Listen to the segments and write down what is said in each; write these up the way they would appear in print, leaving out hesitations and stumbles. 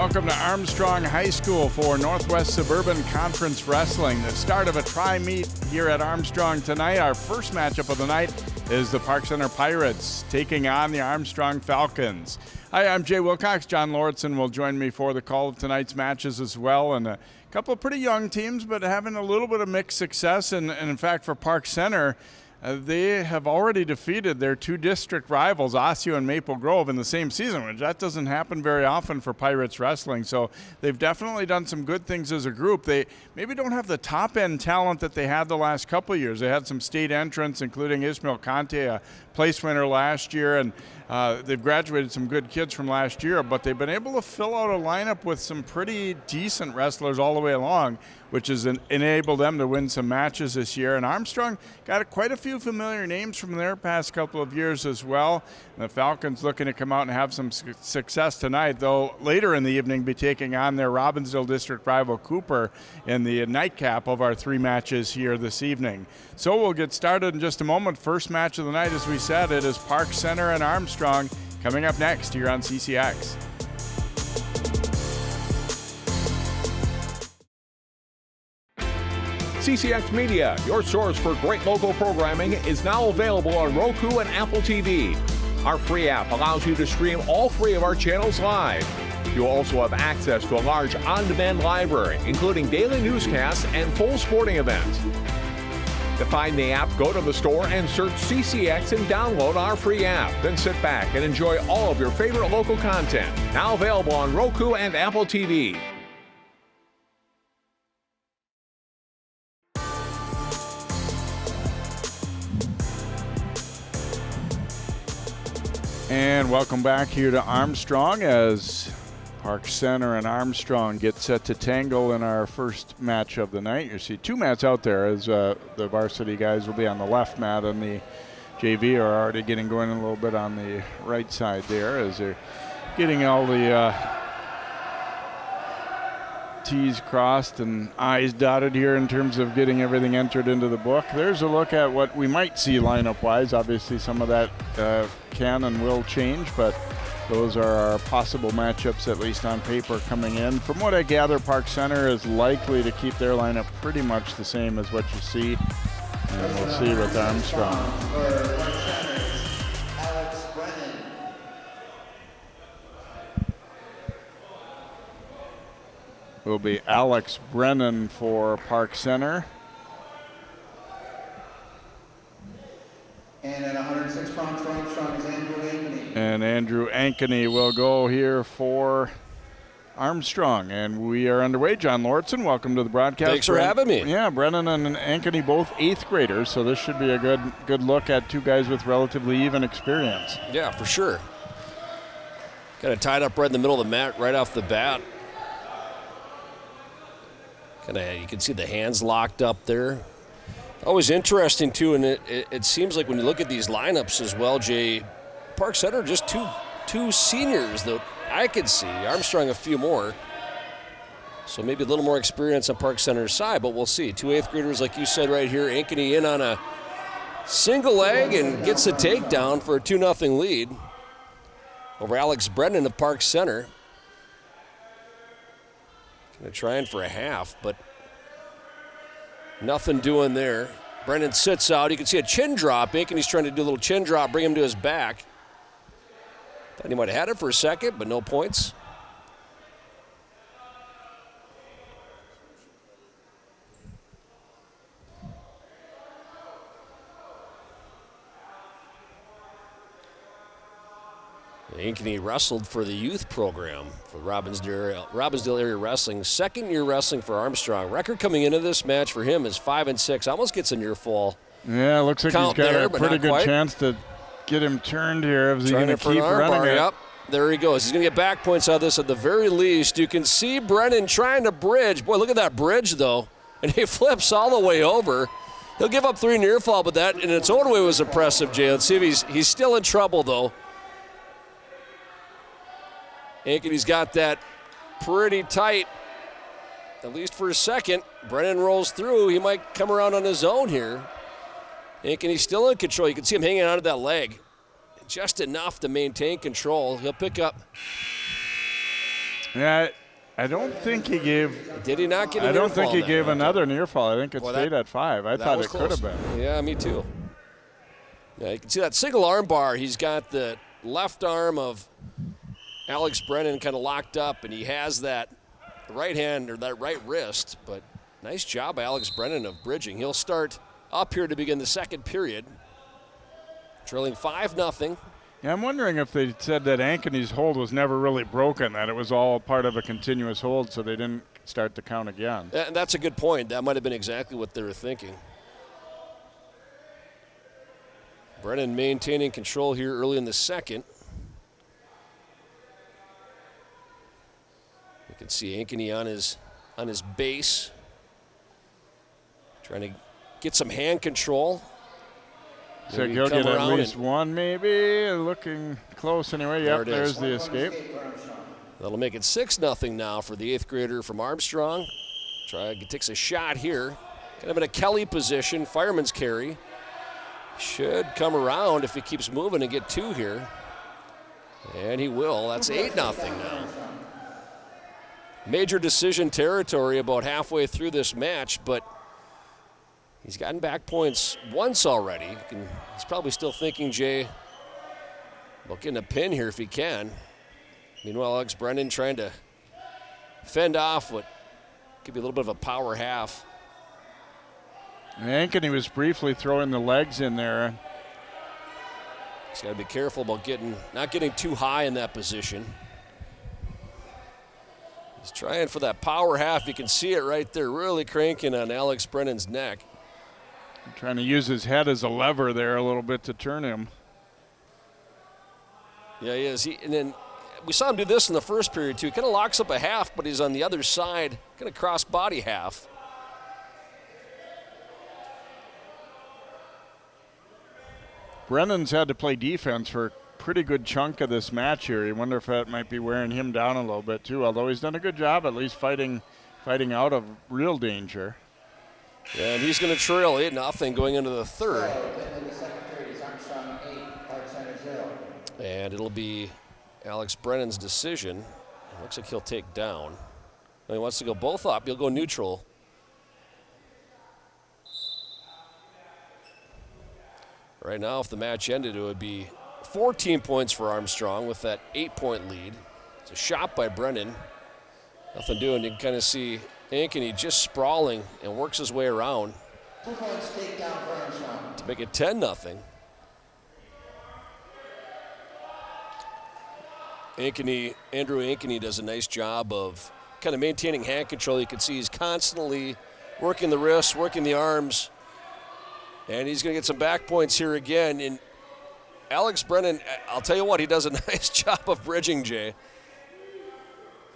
welcome to Armstrong High School for Northwest Suburban Conference Wrestling. The start of a tri-meet here at Armstrong tonight. Our first matchup of the night is the Park Center Pirates taking on the Armstrong Falcons. Hi, I'm Jay Wilcox. John Lauritsen will join me for the call of tonight's matches as well. And a couple of pretty young teams, but having a little bit of mixed success. And in fact, for Park Center, they have already defeated their two district rivals, Osseo and Maple Grove, in the same season, which that doesn't happen very often for Pirates wrestling. So they've definitely done some good things as a group. They maybe don't have the top-end talent that they had the last couple of years. They had some state entrants, including Ishmael Kanneh, a place winner last year, and they've graduated some good kids from last year, but they've been able to fill out a lineup with some pretty decent wrestlers all the way along, which has enabled them to win some matches this year. And Armstrong got quite a few familiar names from their past couple of years as well. And the Falcons looking to come out and have some success tonight, though later in the evening be taking on their Robbinsdale district rival Cooper in the nightcap of our three matches here this evening. So we'll get started in just a moment. First match of the night, as we said, it is Park Center and Armstrong coming up next here on CCX. CCX Media, your source for great local programming, is now available on Roku and Apple TV. Our free app allows you to stream all three of our channels live. You'll also have access to a large on-demand library, including daily newscasts and full sporting events. To find the app, go to the store and search CCX and download our free app. Then sit back and enjoy all of your favorite local content. Now available on Roku and Apple TV. And welcome back here to Armstrong as Park Center and Armstrong get set to tangle in our first match of the night. You see two mats out there as the varsity guys will be on the left mat, and the JV are already getting going a little bit on the right side there as they're getting all the T's crossed and I's dotted here in terms of getting everything entered into the book. There's a look at what we might see lineup-wise. Obviously, some of that can and will change, but those are our possible matchups, at least on paper, coming in. From what I gather, Park Center is likely to keep their lineup pretty much the same as what you see, and we'll see with Armstrong. Will be Alex Brennan for Park Center. And at 106 pounds for Armstrong is Andrew Ankeny. And Andrew Ankeny will go here for Armstrong. And we are underway. John Lauritsen, welcome to the broadcast. Thanks for having me. Yeah, Brennan and Ankeny both 8th graders, so this should be a good look at two guys with relatively even experience. Yeah, for sure. Kind of tied up right in the middle of the mat right off the bat. You can see the hands locked up there. Always interesting, too, and it seems like when you look at these lineups as well, Jay, Park Center just two seniors that I could see. Armstrong a few more. So maybe a little more experience on Park Center's side, but we'll see. Two 8th graders, like you said right here. Ankeny in on a single leg and gets a takedown for a 2-0 lead over Alex Brennan of Park Center. Going to try in for a half, but nothing doing there. Brennan sits out. You can see a chin drop. Ankeny's trying to do a little chin drop, bring him to his back. Thought he might have had it for a second, but no points. Ankeny wrestled for the youth program for Robbinsdale Area Wrestling. Second-year wrestling for Armstrong. Record coming into this match for him is 5-6. Almost gets a near fall. Yeah, looks like he's got a pretty good chance to get him turned here. Is he going to keep running it? Yep, there he goes. He's going to get back points out of this at the very least. You can see Brennan trying to bridge. Boy, look at that bridge, though. And he flips all the way over. He'll give up 3 near fall, but that in its own way was impressive, Jay. Let's see if he's still in trouble, though. Ankeny's got that pretty tight, at least for a second. Brennan rolls through. He might come around on his own here. Ankeny's still in control. You can see him hanging onto that leg. Just enough to maintain control. He'll pick up Yeah, I don't think he gave. Did he not get? I don't think he gave another near fall. I think it stayed at 5. I thought it could have been. Yeah, me too. Yeah, you can see that single arm bar. He's got the left arm of Alex Brennan kind of locked up, and he has that right hand or that right wrist. But nice job by Alex Brennan of bridging. He'll start up here to begin the second period, trailing 5-0. Yeah, I'm wondering if they said that Ankeny's hold was never really broken, that it was all part of a continuous hold, so they didn't start to count again. And that's a good point. That might have been exactly what they were thinking. Brennan maintaining control here early in the second. You can see Ankeny on his base, trying to get some hand control. So he'll get at least one, maybe. Looking close anyway. Yep, there's the escape. That'll make it 6-0 now for the 8th grader from Armstrong. Takes a shot here. Kind of in a Kelly position, fireman's carry. Should come around if he keeps moving and get 2 here. And he will. That's 8-0 now. Major decision territory about halfway through this match, but he's gotten back points once already. He's probably still thinking, Jay, about getting a pin here if he can. Meanwhile, Alex Brennan trying to fend off what could be a little bit of a power half. Ankeny was briefly throwing the legs in there. He's got to be careful about not getting too high in that position. He's trying for that power half. You can see it right there, really cranking on Alex Brennan's neck. Trying to use his head as a lever there a little bit to turn him. Yeah, he is. And then we saw him do this in the first period, too. He kind of locks up a half, but he's on the other side, kind of cross-body half. Brennan's had to play defense for a pretty good chunk of this match here. You wonder if that might be wearing him down a little bit, too, although he's done a good job at least fighting out of real danger. Yeah, and he's going to trail 8-0 going into the third. And it'll be Alex Brennan's decision. It looks like he'll take down. He wants to go both up. He'll go neutral. Right now, if the match ended, it would be 14 points for Armstrong with that 8-point lead. It's a shot by Brennan. Nothing doing. You can kind of see Ankeny just sprawling and works his way around 2 points takedown for Armstrong to make it 10-0. Andrew Ankeny does a nice job of kind of maintaining hand control. You can see he's constantly working the wrists, working the arms, and he's going to get some back points here again. And Alex Brennan, I'll tell you what, he does a nice job of bridging, Jay.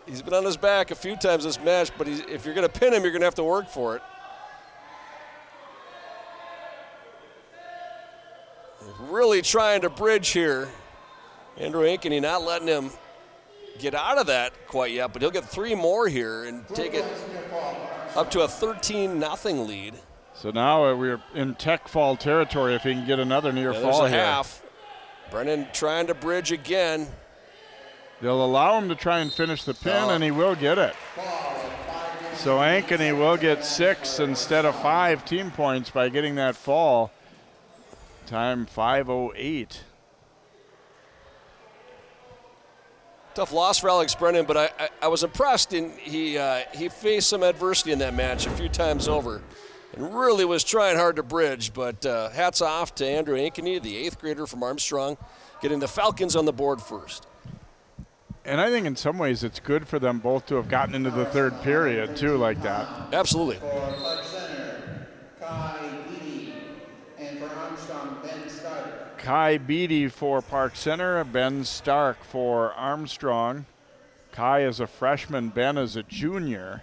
He's been on his back a few times this match, but if you're going to pin him, you're going to have to work for it. Really trying to bridge here. Andrew Ankeny not letting him get out of that quite yet, but he'll get 3 more here and take it up to a 13-0 lead. So now we're in tech fall territory if he can get another near fall there's a here. Half. Brennan trying to bridge again. They'll allow him to try and finish the pin, and he will get it. So Ankeny will get 6 instead of 5 team points by getting that fall. Time 5:08. Tough loss for Alex Brennan, but I was impressed. He faced some adversity in that match a few times over and really was trying hard to bridge. But hats off to Andrew Ankeny, the 8th grader from Armstrong, getting the Falcons on the board first. And I think in some ways it's good for them both to have gotten into the third period, too, like that. Absolutely. for Park Center, Kai Beattie, and for Armstrong, Ben Stark. Kai Beattie for Park Center, Ben Stark for Armstrong. Kai is a freshman, Ben is a junior.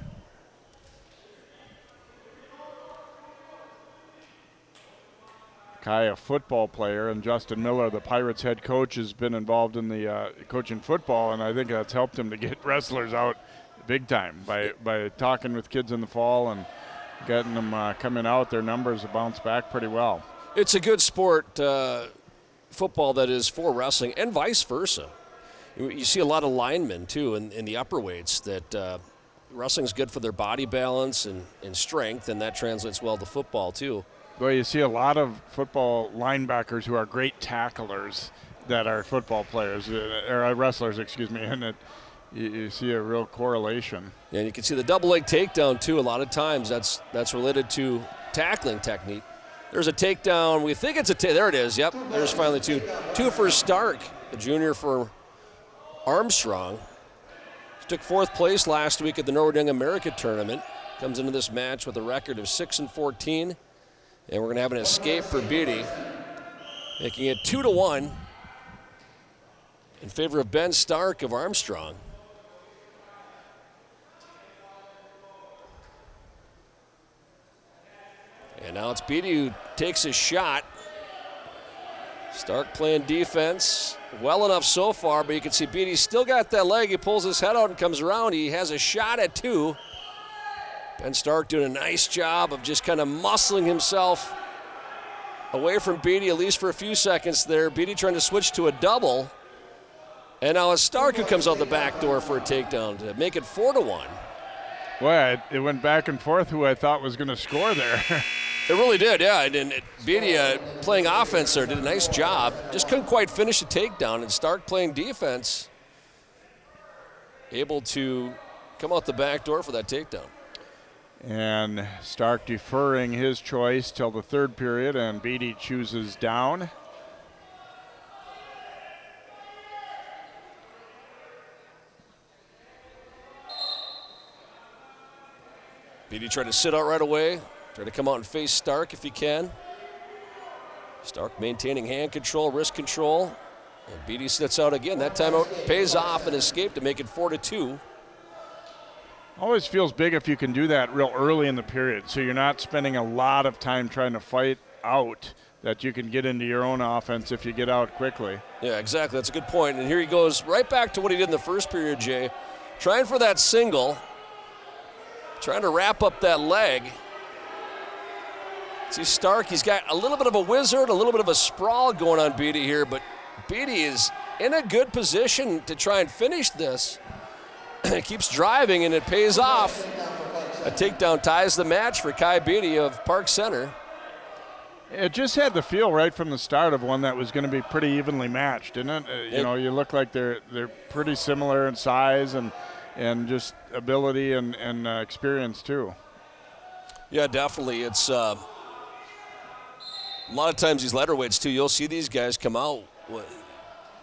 Kai, a football player, and Justin Miller, the Pirates head coach, has been involved in the coaching football, and I think that's helped him to get wrestlers out big time by talking with kids in the fall and getting them coming out. Their numbers have bounced back pretty well. It's a good sport, football, that is for wrestling, and vice versa. You see a lot of linemen, too, in the upper weights that wrestling's good for their body balance and strength, and that translates well to football, too. Well, you see a lot of football linebackers who are great tacklers that are football players, or wrestlers, excuse me, and you see a real correlation. Yeah, and you can see the double leg takedown, too. A lot of times that's related to tackling technique. There's a takedown. We think it's there it is. Yep, there's finally two. Two for Stark, the junior for Armstrong. He took 4th place last week at the Norwood Young America tournament. Comes into this match with a record of 6-14. And we're going to have an escape for Beattie, making it 2-1 in favor of Ben Stark of Armstrong. And now it's Beattie who takes a shot. Stark playing defense well enough so far, but you can see Beattie's still got that leg. He pulls his head out and comes around. He has a shot at 2. Ben Stark doing a nice job of just kind of muscling himself away from Beattie, at least for a few seconds there. Beattie trying to switch to a double. And now it's Stark who comes out the back door for a takedown to make it 4-1. Well, it went back and forth who I thought was going to score there. It really did, yeah. And Beattie playing offense there did a nice job. Just couldn't quite finish the takedown. And Stark playing defense, able to come out the back door for that takedown. And Stark deferring his choice till the 3rd period, and Beattie chooses down. Beattie tried to sit out right away. Try to come out and face Stark if he can. Stark maintaining hand control, wrist control. And Beattie sits out again. That time out pays off and escape to make it 4-2. Always feels big if you can do that real early in the period, so you're not spending a lot of time trying to fight out, that you can get into your own offense if you get out quickly. Yeah, exactly. That's a good point. And here he goes right back to what he did in the 1st period, Jay. Trying for that single. Trying to wrap up that leg. See Stark, he's got a little bit of a wizard, a little bit of a sprawl going on Beattie here, but Beattie is in a good position to try and finish this. It keeps driving and it pays off. A takedown ties the match for Kai Beattie of Park Center. It just had the feel right from the start of one that was going to be pretty evenly matched, didn't it? You know, you look like they're pretty similar in size and just ability and experience too. Yeah, definitely. It's a lot of times these lighter weights too. You'll see these guys come out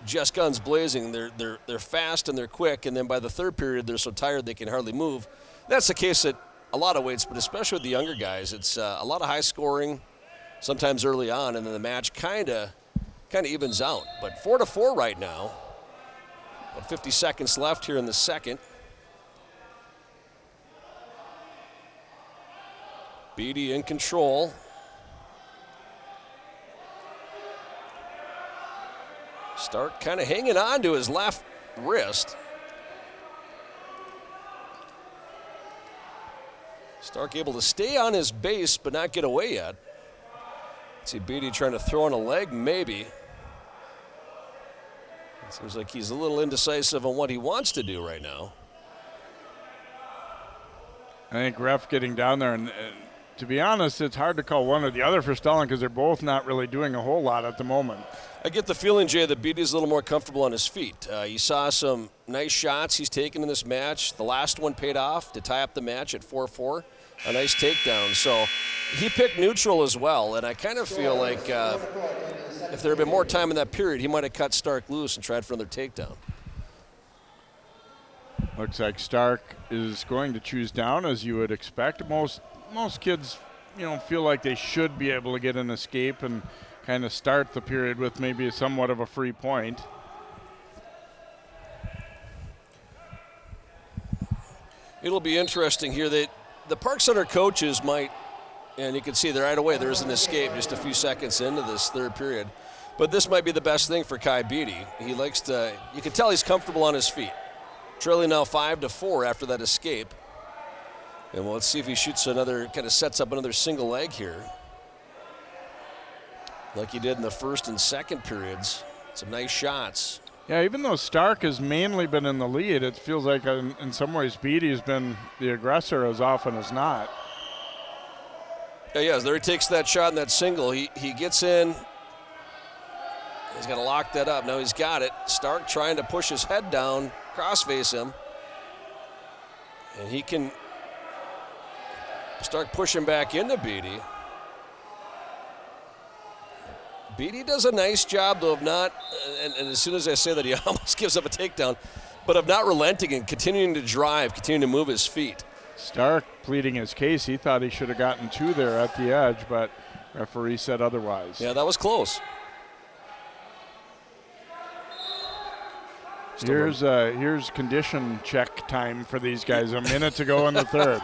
just guns blazing. They're fast and they're quick, and then by the 3rd period they're so tired they can hardly move. That's the case at a lot of weights, but especially with the younger guys, it's a lot of high scoring, sometimes early on, and then the match kind of evens out. But 4-4 right now. About 50 seconds left here in the 2nd. Beattie in control. Stark kind of hanging on to his left wrist. Stark able to stay on his base but not get away yet. See Beattie trying to throw on a leg, maybe. It seems like he's a little indecisive on what he wants to do right now. I think ref getting down there, and to be honest, it's hard to call one or the other for stalling because they're both not really doing a whole lot at the moment. I get the feeling, Jay, that Beattie's a little more comfortable on his feet. You saw some nice shots he's taken in this match. The last one paid off to tie up the match at 4-4. A nice takedown. So he picked neutral as well, and I kind of feel like if there had been more time in that period, he might have cut Stark loose and tried for another takedown. Looks like Stark is going to choose down, as you would expect. Most kids, feel like they should be able to get an escape and kind of start the period with maybe somewhat of a free point. It'll be interesting here that the Park Center coaches might, and you can see there right away there's an escape just a few seconds into this 3rd period. But this might be the best thing for Kai Beattie. He likes to, you can tell he's comfortable on his feet. Trailing now 5-4 after that escape. And let's see if he shoots another, kind of sets up another single leg here. Like he did in the 1st and 2nd periods. Some nice shots. Yeah, even though Stark has mainly been in the lead, it feels like in some ways Beattie has been the aggressor as often as not. Yeah, there he takes that shot in that single. He gets in. He's got to lock that up. Now he's got it. Stark trying to push his head down, cross-face him. And he can start pushing back into Beattie. Beattie does a nice job, though, of not, and as soon as I say that, he almost gives up a takedown, but of not relenting and continuing to drive, continuing to move his feet. Stark pleading his case. He thought he should have gotten 2 there at the edge, but referee said otherwise. Yeah, that was close. Here's condition check time for these guys. A minute to go in the third.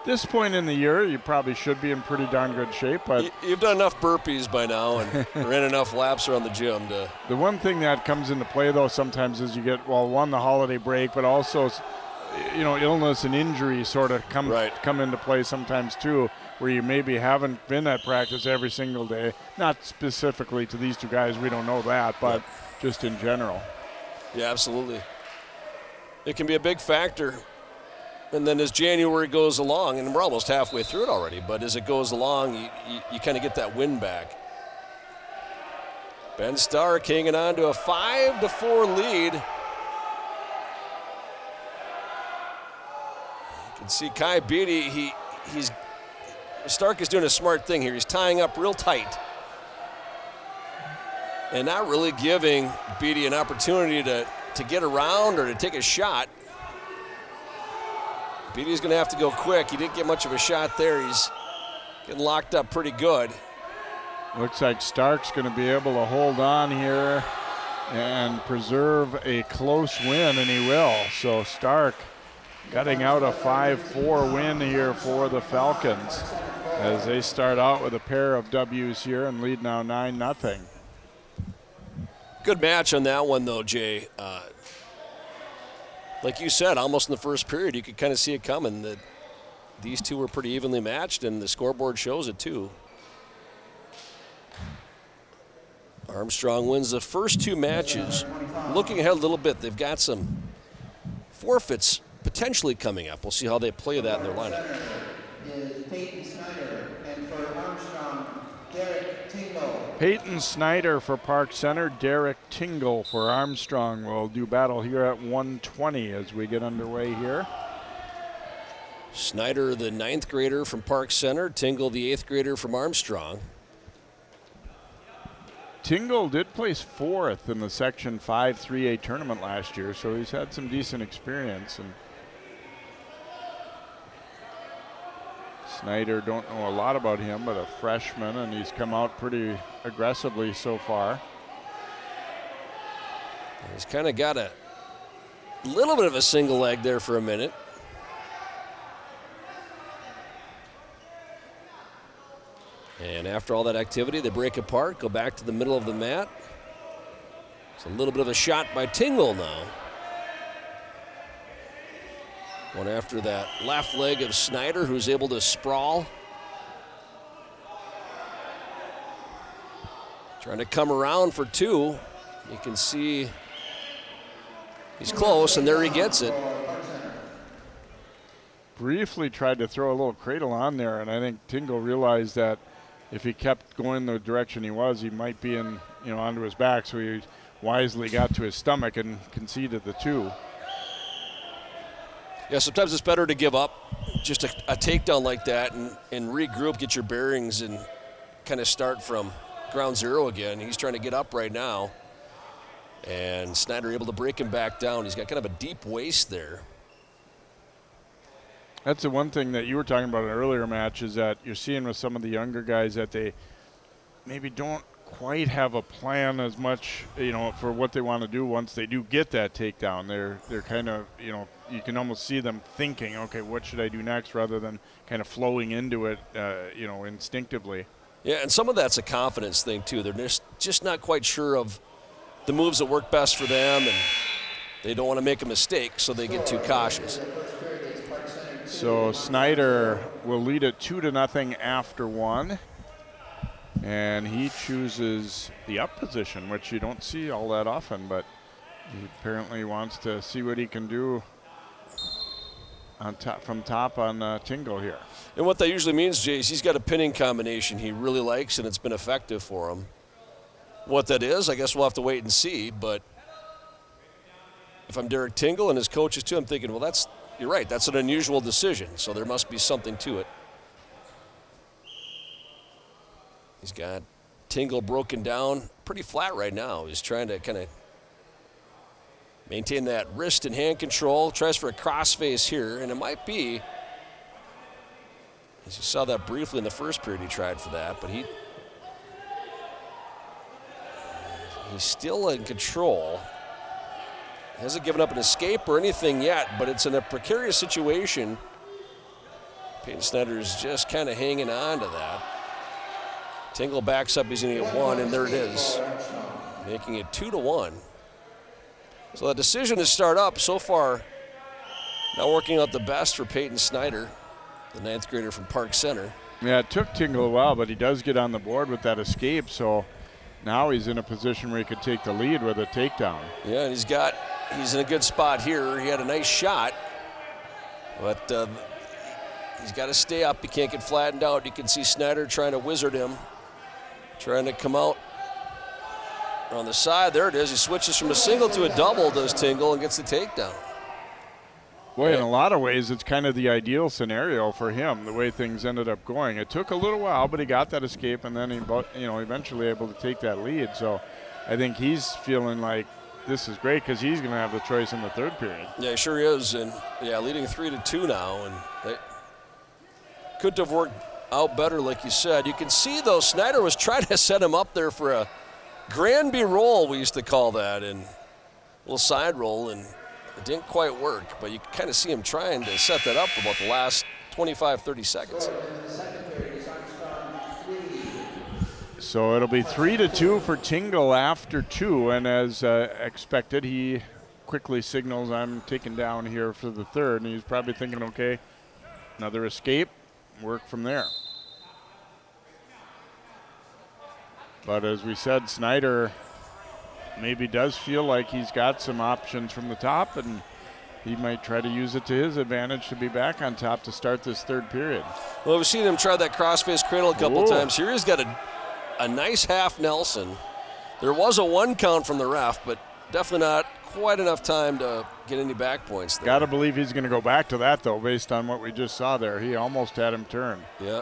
This point in the year, you probably should be in pretty darn good shape. But you've done enough burpees by now and ran enough laps around the gym to. The one thing that comes into play though sometimes is you get the holiday break, but also illness and injury sort of come into play sometimes too, where you maybe haven't been at practice every single day. Not specifically to these 2 guys, we don't know that, but just in general. Yeah, absolutely. It can be a big factor. And then as January goes along, and we're almost halfway through it already, but as it goes along, you kind of get that win back. Ben Stark hanging on to a 5-4 lead. You can see Kai Beattie, Stark is doing a smart thing here. He's tying up real tight and not really giving Beattie an opportunity to get around or to take a shot. Beattie's going to have to go quick. He didn't get much of a shot there. He's getting locked up pretty good. Looks like Stark's going to be able to hold on here and preserve a close win, and he will. So Stark gutting out a 5-4 win here for the Falcons as they start out with a pair of W's here and lead now 9-0. Good match on that one, though, Jay. Like you said, almost in the first period, you could kind of see it coming. That these 2 were pretty evenly matched, and the scoreboard shows it, too. Armstrong wins the first 2 matches. Looking ahead a little bit, they've got some forfeits potentially coming up. We'll see how they play that in their lineup. Peyton Snyder for Park Center, Derek Tingle for Armstrong will do battle here at 1:20 as we get underway here. Snyder, the 9th grader from Park Center, Tingle, the 8th grader from Armstrong. Tingle did place 4th in the Section 5 3A tournament last year, so he's had some decent experience. And Snyder, don't know a lot about him, but a freshman, and he's come out pretty aggressively so far. He's kind of got a little bit of a single leg there for a minute. And after all that activity, they break apart, go back to the middle of the mat. It's a little bit of a shot by Tingle now. One after that left leg of Snyder, who's able to sprawl. Trying to come around for 2. You can see he's close, and there he gets it. Briefly tried to throw a little cradle on there, and I think Tingle realized that if he kept going the direction he was, he might be onto his back, so he wisely got to his stomach and conceded the 2. Yeah, sometimes it's better to give up just a takedown like that and regroup, get your bearings, and kind of start from ground zero again. He's trying to get up right now, and Snyder able to break him back down. He's got kind of a deep waist there. That's the one thing that you were talking about in an earlier match, is that you're seeing with some of the younger guys that they maybe don't quite have a plan as much, for what they want to do once they do get that takedown. They're kind of, you can almost see them thinking, okay, what should I do next, rather than kind of flowing into it, instinctively. Yeah, and some of that's a confidence thing too. They're just not quite sure of the moves that work best for them, and they don't want to make a mistake, so they get too cautious. So Snyder will lead it 2-0 after 1. And he chooses the up position, which you don't see all that often, but he apparently wants to see what he can do on top, from top on Tingle here. And what that usually means, Jay, is he's got a pinning combination he really likes, and it's been effective for him. What that is, I guess we'll have to wait and see, but if I'm Derek Tingle and his coaches too, I'm thinking, well, you're right, that's an unusual decision, so there must be something to it. He's got Tingle broken down pretty flat right now. He's trying to kind of maintain that wrist and hand control. Tries for a crossface here, and it might be, as you saw that briefly in the first period, he tried for that, but he's still in control. Hasn't given up an escape or anything yet, but it's in a precarious situation. Peyton Snyder is just kind of hanging on to that. Tingle backs up, he's going to get one, and there it is, making it 2-1. So the decision to start up so far not working out the best for Peyton Snyder, the 9th grader from Park Center. Yeah, it took Tingle a while, but he does get on the board with that escape, so now he's in a position where he could take the lead with a takedown. Yeah, and he's in a good spot here. He had a nice shot, but he's got to stay up. He can't get flattened out. You can see Snyder trying to wizard him, trying to come out on the side. There it is. He switches from a single to a double, does Tingle, and gets the takedown. Boy, in a lot of ways, it's kind of the ideal scenario for him, the way things ended up going. It took a little while, but he got that escape, and then he, eventually able to take that lead. So I think he's feeling like this is great because he's going to have the choice in the third period. Yeah, he sure is. And, yeah, leading 3-2 now. And they couldn't have worked out better, like you said. You can see, though, Snyder was trying to set him up there for a Granby roll, we used to call that, and a little side roll, and it didn't quite work. But you kind of see him trying to set that up for about the last 25, 30 seconds. So it'll be 3-2 for Tingle after 2, and as expected, he quickly signals, I'm taken down here for the third, and he's probably thinking, okay, another escape, work from there. But as we said, Snyder maybe does feel like he's got some options from the top, and he might try to use it to his advantage to be back on top to start this third period. Well, we've seen him try that crossface cradle a couple times. Here he's got a nice half Nelson. There was a 1 count from the ref, but definitely not quite enough time to get any back points there. Got to believe he's going to go back to that, though, based on what we just saw there. He almost had him turn. Yeah.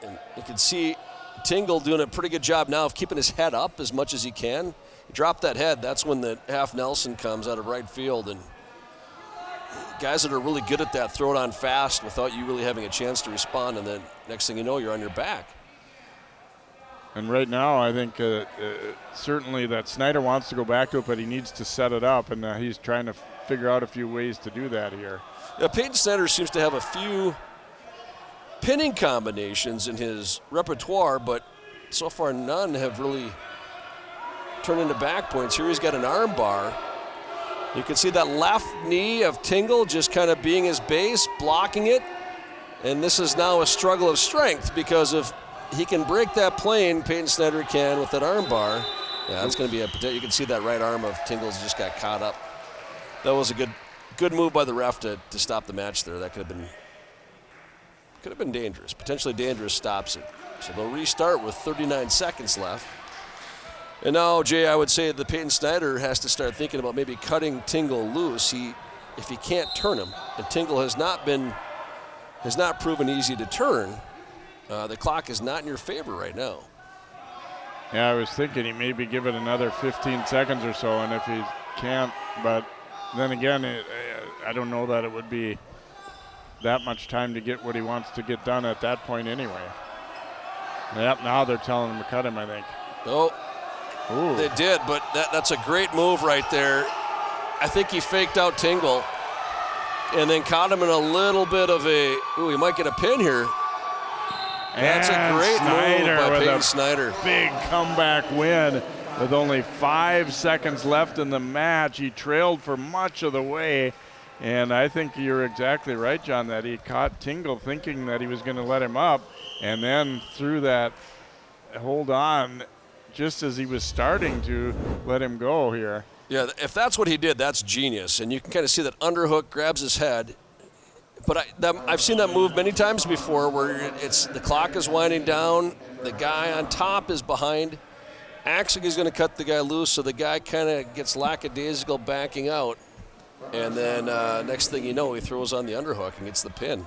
And you can see Tingle doing a pretty good job now of keeping his head up as much as he can. He dropped that head. That's when the half Nelson comes out of right field. And guys that are really good at that throw it on fast without you really having a chance to respond, and then next thing you know, you're on your back. And right now, I think certainly that Snyder wants to go back to it, but he needs to set it up, and he's trying to figure out a few ways to do that here. Yeah, Peyton Snyder seems to have a few pinning combinations in his repertoire, but so far none have really turned into back points. Here he's got an arm bar. You can see that left knee of Tingle just kind of being his base, blocking it, and this is now a struggle of strength because if he can break that plane, Peyton Snyder can with that arm bar. Yeah, it's going to be you can see that right arm of Tingle's just got caught up. That was a good move by the ref to stop the match there. That could have been dangerous, potentially dangerous. Stops it. So they'll restart with 39 seconds left. And now, Jay, I would say that Peyton Snyder has to start thinking about maybe cutting Tingle loose. If he can't turn him, and Tingle has not proven easy to turn. The clock is not in your favor right now. Yeah, I was thinking he maybe give it another 15 seconds or so, and if he can't, but then again, I don't know that it would be that much time to get what he wants to get done at that point anyway. Yep, now they're telling him to cut him, I think. Oh, ooh. They did, but that's a great move right there. I think he faked out Tingle and then caught him in a little bit of he might get a pin here. That's a great Snyder move by with Peyton Snyder. Big comeback win with only 5 seconds left in the match. He trailed for much of the way, and I think you're exactly right, John, that he caught Tingle thinking that he was going to let him up, and then threw that hold on just as he was starting to let him go here. Yeah, if that's what he did, that's genius. And you can kind of see that underhook grabs his head. But I've seen that move many times before where the clock is winding down, the guy on top is behind, acts like he's going to cut the guy loose, so the guy kind of gets lackadaisical backing out. And then next thing you know, he throws on the underhook and gets the pin.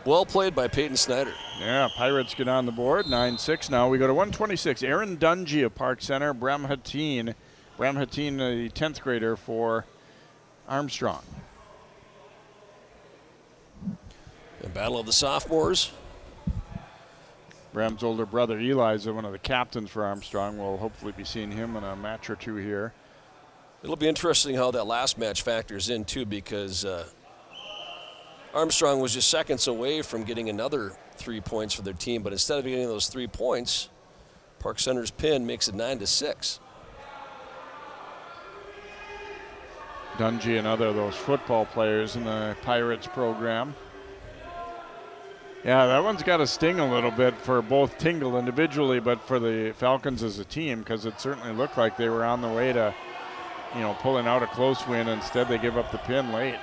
Well played by Peyton Snyder. Yeah, Pirates get on the board, 9-6 now. We go to 126. Aaron Dungey of Park Center, Hetteen, the 10th grader for Armstrong. The battle of the sophomores. Bram's older brother Eli is one of the captains for Armstrong. We'll hopefully be seeing him in a match or two here. It'll be interesting how that last match factors in, too, because Armstrong was just seconds away from getting another 3 points for their team, but instead of getting those 3 points, Park Center's pin makes it 9-6. Dungey, another of those football players in the Pirates program. Yeah, that one's got to sting a little bit for both Tingle individually, but for the Falcons as a team, because it certainly looked like they were on the way to, pulling out a close win. Instead, they give up the pin late.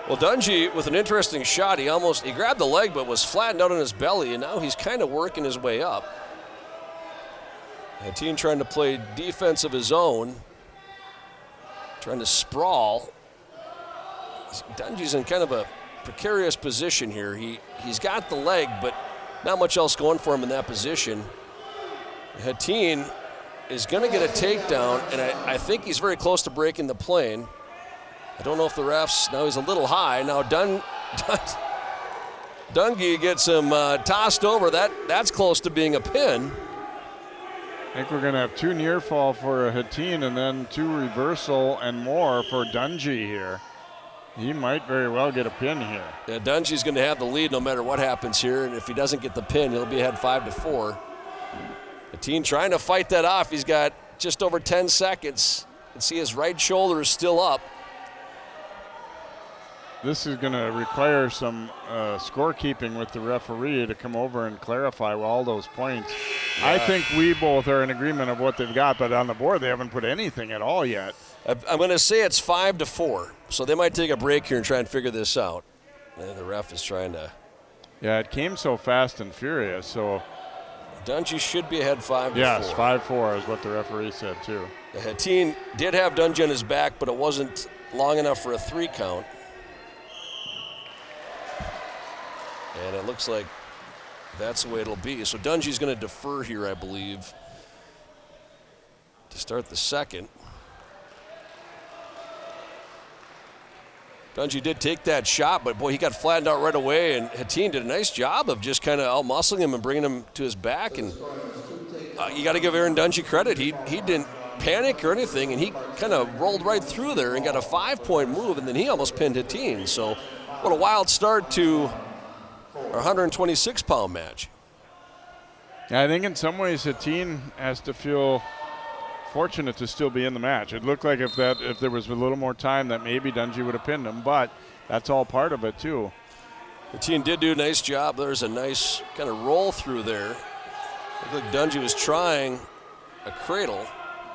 Well, Dungey, with an interesting shot, he grabbed the leg but was flattened out on his belly, and now he's kind of working his way up. Hetteen trying to play defense of his own, trying to sprawl. Dungey's in kind of a precarious position here. He's got the leg, but not much else going for him in that position. Hetteen is going to get a takedown, and I think he's very close to breaking the plane. I don't know if the refs, now he's a little high. Now Dungey gets him tossed over. That's close to being a pin. I think we're going to have 2 near fall for Hetteen and then 2 reversal and more for Dungey here. He might very well get a pin here. Yeah, Dungey's going to have the lead no matter what happens here, and if he doesn't get the pin, he'll be ahead 5-4. Hetteen trying to fight that off. He's got just over 10 seconds. You can see his right shoulder is still up. This is going to require some scorekeeping with the referee to come over and clarify all those points. Yeah. I think we both are in agreement of what they've got, but on the board they haven't put anything at all yet. I'm going to say it's 5-4, so they might take a break here and try and figure this out. And the ref is trying to. Yeah, it came so fast and furious, so. Dungey should be ahead 5-4. Yes, 5-4 is what the referee said too. The Hetteen did have Dungey on his back, but it wasn't long enough for a 3 count. And it looks like that's the way it'll be. So Dungey's going to defer here, I believe, to start the second. Dungey did take that shot, but boy, he got flattened out right away, and Hetteen did a nice job of just kind of out-muscling him and bringing him to his back. And you got to give Aaron Dungey credit. He didn't panic or anything, and he kind of rolled right through there and got a 5-point move, and then he almost pinned Hetteen. So what a wild start to our 126-pound match. Yeah, I think in some ways Hetteen has to feel fortunate to still be in the match. It looked like if there was a little more time that maybe Dungey would have pinned him, but that's all part of it too. Hetteen did do a nice job. There's a nice kind of roll through there. Looked like Dungey was trying a cradle.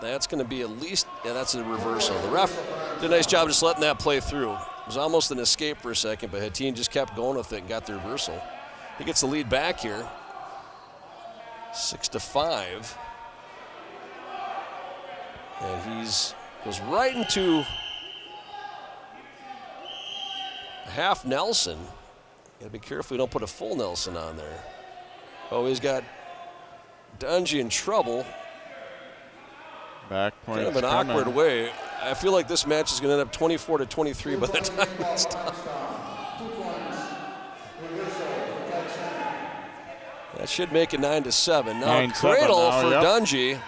That's going to be at least, yeah, that's a reversal. The ref did a nice job just letting that play through. It was almost an escape for a second, but Hetteen just kept going with it and got the reversal. He gets the lead back here, 6-5. And goes right into a half Nelson. Gotta be careful we don't put a full Nelson on there. Oh, he's got Dungey in trouble. Back point. Kind of an awkward way. I feel like this match is going to end up 24-23 by the time it's done. That should make it 9-7. Now cradle for Dungey.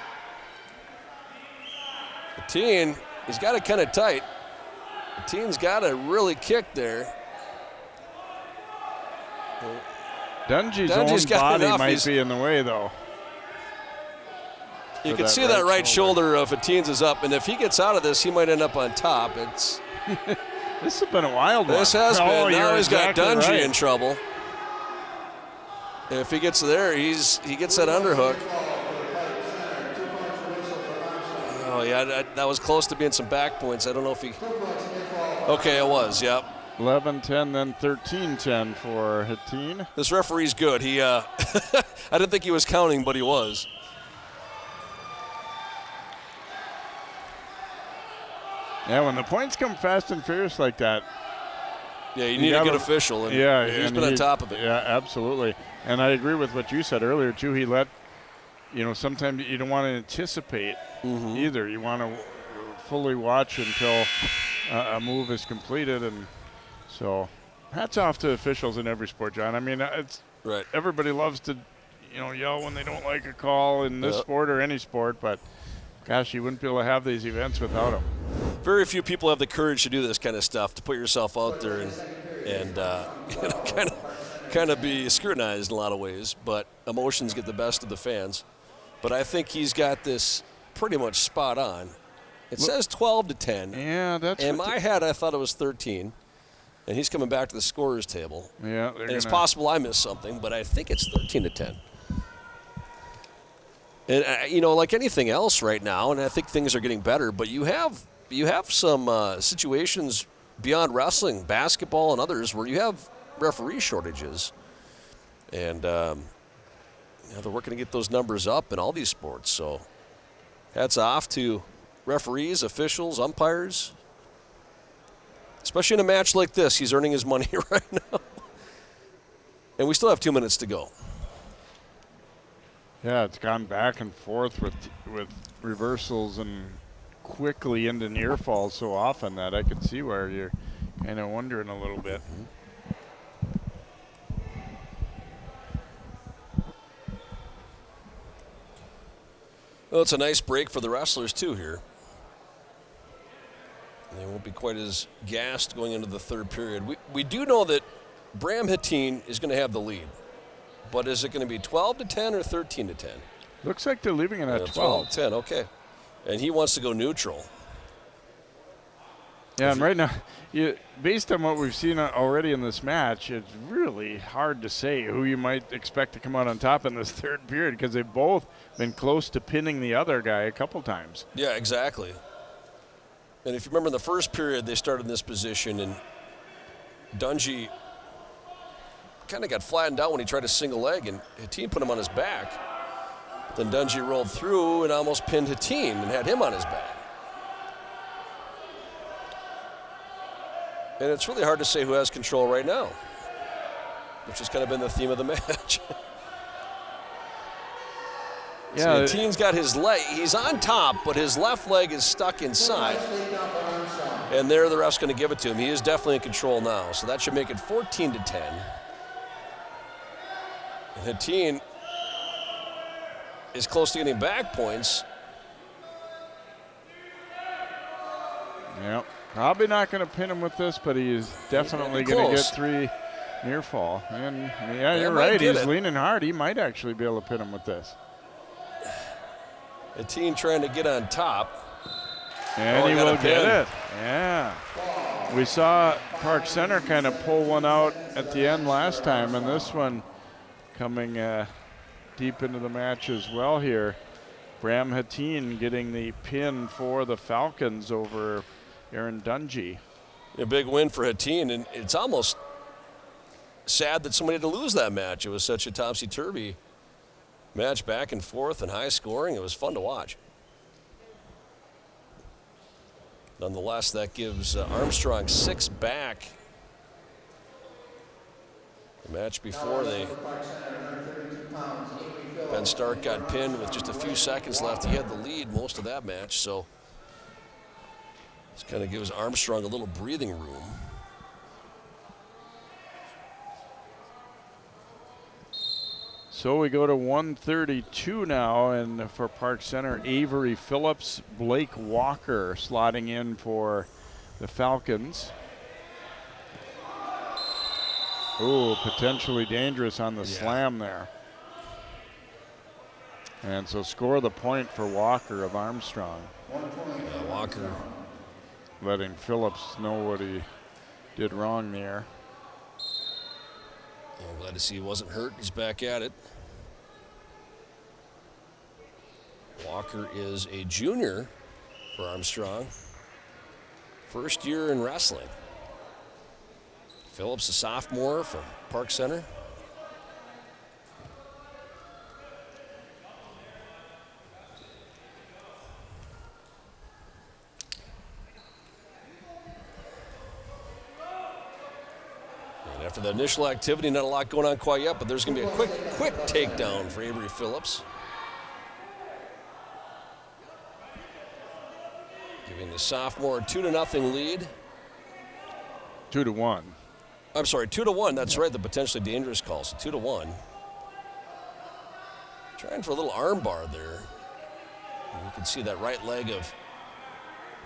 Hetteen, he's got it kind of tight. Hetteen's got to really kick there. Dungey's own body might be in the way, though. You can see that right shoulder of Hetteen's is up, and if he gets out of this, he might end up on top. It's This has been a wild one. This has been. Now he's got Dungey in trouble. If he gets there, he gets that underhook. Oh, yeah, that was close to being some back points. I don't know if he... Okay, it was, yep. 11-10, then 13-10 for Hetteen. This referee's good. He, I didn't think he was counting, but he was. Yeah, when the points come fast and furious like that. Yeah, you need a good official. And he's been on top of it. Yeah, absolutely. And I agree with what you said earlier, too. He let, sometimes you don't want to anticipate either. You want to fully watch until a move is completed. And so hats off to officials in every sport, John. I mean, it's right. Everybody loves to, yell when they don't like a call in this sport or any sport. But, gosh, you wouldn't be able to have these events without them. Very few people have the courage to do this kind of stuff, to put yourself out there and kind of be scrutinized in a lot of ways. But emotions get the best of the fans. But I think he's got this pretty much spot on. It says 12-10. Yeah, that's. In my head, I thought it was 13. And he's coming back to the scorer's table. Yeah, and it's possible I missed something, but I think it's 13-10. And like anything else right now, and I think things are getting better. But you have some situations beyond wrestling, basketball, and others where you have referee shortages, and they're working to get those numbers up in all these sports. So, hats off to referees, officials, umpires. Especially in a match like this, he's earning his money right now. And we still have 2 minutes to go. Yeah, it's gone back and forth with reversals and quickly into near falls so often that I could see where you're kind of wondering a little bit. Well, it's a nice break for the wrestlers, too, here. They won't be quite as gassed going into the third period. We do know that Hetteen is going to have the lead. But is it going to be 12-10 or 13-10? Looks like they're leaving it at 12. 12-10, okay. And he wants to go neutral. Yeah, and right now, based on what we've seen already in this match, it's really hard to say who you might expect to come out on top in this third period because they've both been close to pinning the other guy a couple times. Yeah, exactly. And if you remember in the first period, they started in this position, and Dungey kind of got flattened out when he tried a single leg, and Hetteen put him on his back. Then Dungey rolled through and almost pinned Hetteen and had him on his back. And it's really hard to say who has control right now, which has kind of been the theme of the match. Yeah, so Hetteen's got his leg. He's on top, but his left leg is stuck inside. And there the ref's going to give it to him. He is definitely in control now, so that should make it 14-10. And Hetteen is close to getting back points. Yep. Probably not going to pin him with this, but he is definitely going to get 3 near fall. And yeah, you're right. He's leaning hard. He might actually be able to pin him with this. Hetteen trying to get on top. And he will get it. Yeah. We saw Park Center kind of pull one out at the end last time, and this one coming deep into the match as well here. Hetteen getting the pin for the Falcons over Aaron Dungey. A big win for Hetteen, and it's almost sad that somebody had to lose that match. It was such a topsy-turvy match, back and forth and high scoring. It was fun to watch. Nonetheless, that gives Armstrong 6 back. The match before, Ben Stark got pinned with just a few seconds left. He had the lead most of that match, so this kind of gives Armstrong a little breathing room. So we go to 132 now, and for Park Center, Avery Phillips, Blake Walker slotting in for the Falcons. Ooh, potentially dangerous on the slam there. And so score the point for Walker of Armstrong. Walker letting Phillips know what he did wrong there. I'm glad to see he wasn't hurt. He's back at it. Walker is a junior for Armstrong. First year in wrestling. Phillips, a sophomore from Park Center. And after the initial activity, not a lot going on quite yet, but there's going to be a quick takedown for Avery Phillips. Giving the sophomore a 2-0 lead. 2-1. I'm sorry, 2-1. That's right, the potentially dangerous call. So 2-1. Trying for a little arm bar there. And you can see that right leg of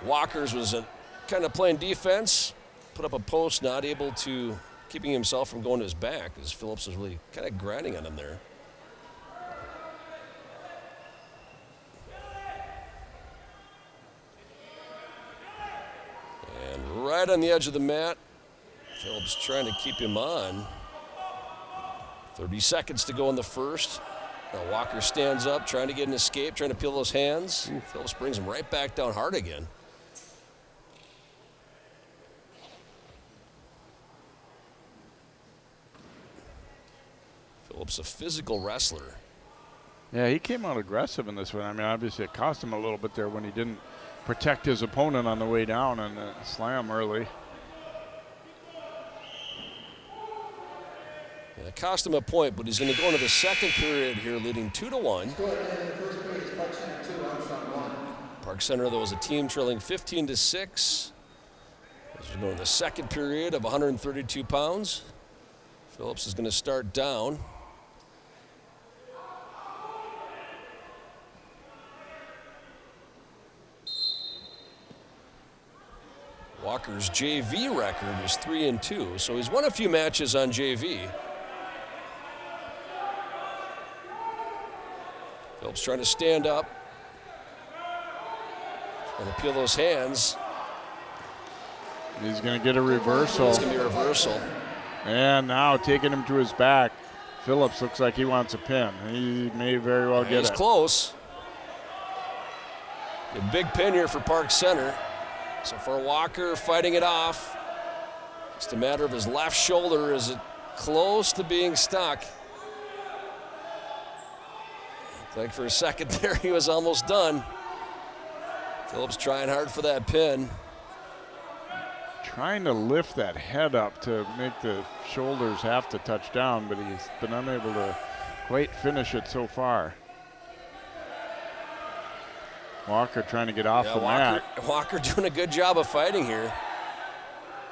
Walker's was kind of playing defense. Put up a post, not able to, keeping himself from going to his back, as Phillips was really kind of grinding on him there. And right on the edge of the mat, Phillips trying to keep him on. 30 seconds to go in the first. Now Walker stands up, trying to get an escape, trying to peel those hands. Phillips brings him right back down hard again. Phillips, a physical wrestler. Yeah, he came out aggressive in this one. I mean, obviously it cost him a little bit there when he didn't protect his opponent on the way down and slam early. Yeah, it cost him a point, but he's going to go into the second period here, leading 2-1. Park Center, though, was a team trailing 15-6. As we go into the second period of 132 pounds. Phillips is going to start down. Walker's JV record is 3-2, so he's won a few matches on JV. Phillips trying to stand up. Trying to peel those hands. He's going to get a reversal. It's going to be a reversal. And now taking him to his back. Phillips looks like he wants a pin. He may very well get it. He's close. A big pin here for Park Center. So for Walker fighting it off, just a matter of his left shoulder. Is it close to being stuck? I think for a second there he was almost done. Phillips trying hard for that pin. Trying to lift that head up to make the shoulders have to touch down, but he's been unable to quite finish it so far. Walker trying to get off the mat. Walker doing a good job of fighting here.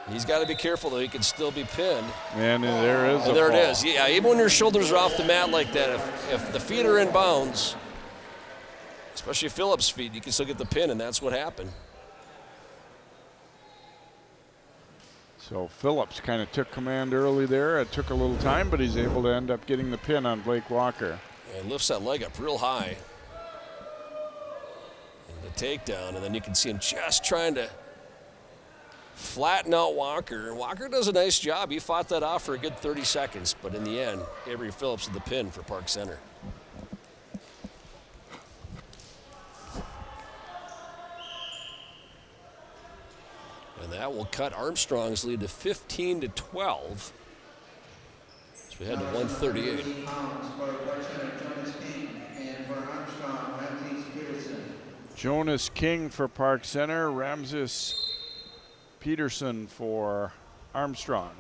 He's got to be careful, though. He can still be pinned. And there is a there fall. It is. Yeah, even when your shoulders are off the mat like that, if the feet are in bounds, especially Phillips' feet, you can still get the pin, and that's what happened. So Phillips kind of took command early there. It took a little time, but he's able to end up getting the pin on Blake Walker. And lifts that leg up real high. Takedown, and then you can see him just trying to flatten out Walker. Walker does a nice job. He fought that off for a good 30 seconds, but in the end, Avery Phillips with the pin for Park Center. And that will cut Armstrong's lead to 15-12. So we head to 138. Jonas King for Park Center, Ramses Peterson for Armstrong.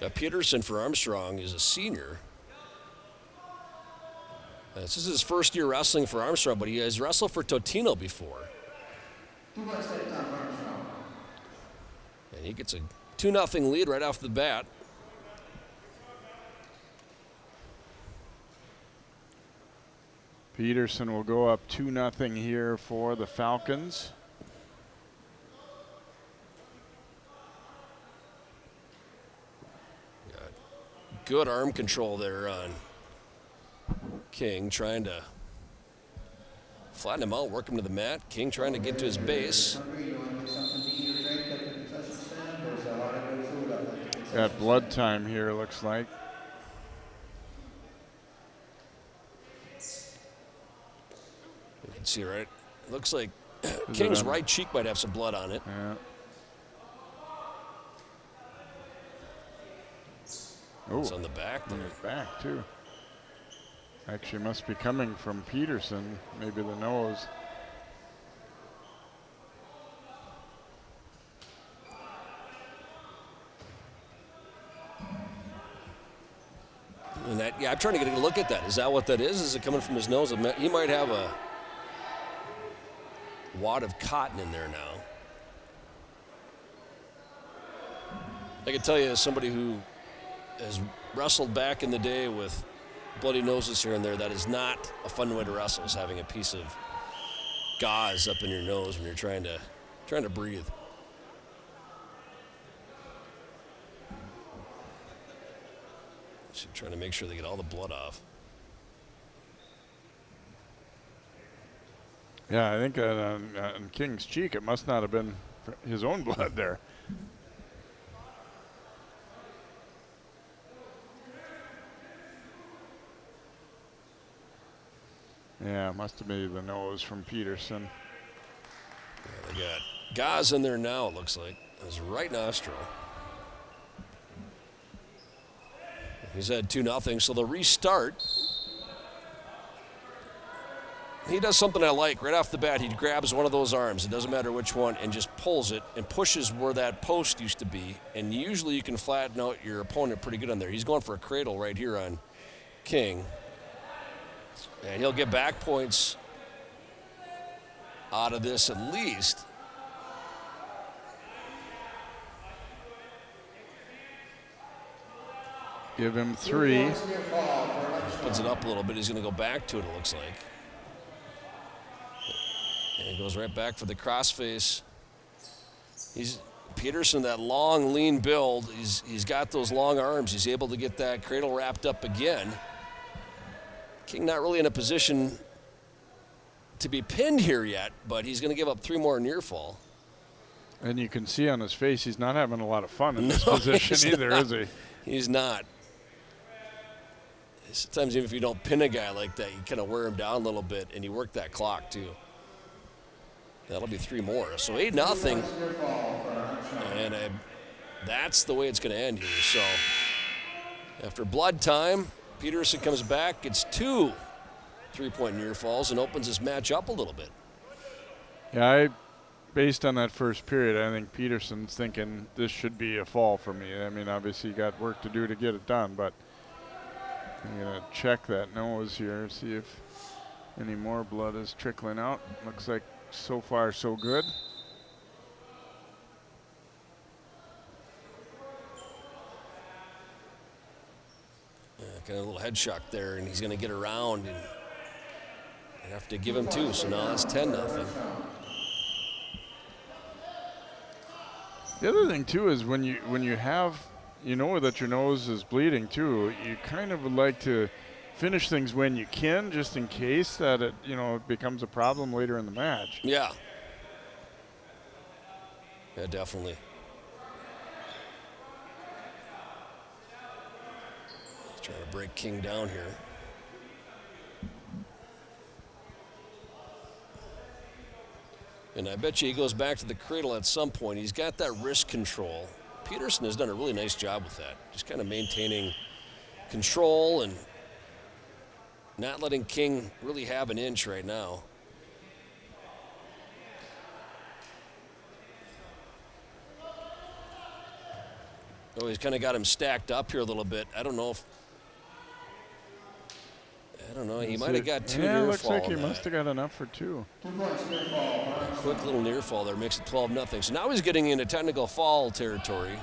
Now Peterson for Armstrong is a senior. This is his first year wrestling for Armstrong, but he has wrestled for Totino before. And he gets a 2-0 lead right off the bat. Peterson will go up 2-0 here for the Falcons. Good arm control there on King, trying to flatten him out, work him to the mat. King trying to get to his base. Got blood time here, looks like. You can see, right? Looks like King's right cheek might have some blood on it. Yeah. Oh, it's on the back there. On his back, too. Actually, must be coming from Peterson, maybe the nose. And that, yeah, I'm trying to get a look at that. Is that what that is? Is it coming from his nose? He might have a wad of cotton in there now. I can tell you, as somebody who has wrestled back in the day with bloody noses here and there, that is not a fun way to wrestle, is having a piece of gauze up in your nose when you're trying to breathe. So trying to make sure they get all the blood off. Yeah, I think on King's cheek, it must not have been his own blood there. Yeah, must have been the nose from Peterson. Yeah, they got gauze in there now, it looks like. His right nostril. He's had 2-0, so they'll restart. He does something I like. Right off the bat, he grabs one of those arms, it doesn't matter which one, and just pulls it and pushes where that post used to be. And usually you can flatten out your opponent pretty good on there. He's going for a cradle right here on King. And he'll get back points out of this at least. Give him 3. Puts it up a little bit. He's going to go back to it, it looks like. And he goes right back for the crossface. Peterson, that long, lean build. He's got those long arms. He's able to get that cradle wrapped up again. King not really in a position to be pinned here yet, but he's going to give up 3 more near fall. And you can see on his face he's not having a lot of fun in this position either, is he? He's not. Sometimes even if you don't pin a guy like that, you kind of wear him down a little bit, and you work that clock too. That'll be 3 more. So 8-0. And that's the way it's going to end here. So after blood time, Peterson comes back, gets 2 3-point near falls, and opens this match up a little bit. Yeah, based on that first period, I think Peterson's thinking this should be a fall for me. I mean, obviously you got work to do to get it done, but I'm going to check that nose here, see if any more blood is trickling out. Looks like so far so good. Kind of a little head shock there, and he's going to get around and have to give him 2. So now that's 10-0. The other thing too is when you have, you know, that your nose is bleeding too, you kind of would like to finish things when you can, just in case that it, you know, it becomes a problem later in the match. Yeah, definitely. Trying to break King down here. And I bet you he goes back to the cradle at some point. He's got that wrist control. Peterson has done a really nice job with that. Just kind of maintaining control and not letting King really have an inch right now. Oh, he's kind of got him stacked up here a little bit. I don't know. He might have got 2 near fall. Yeah, looks like he must have got enough for 2. Quick little near fall there makes it 12-0. So now he's getting into technical fall territory.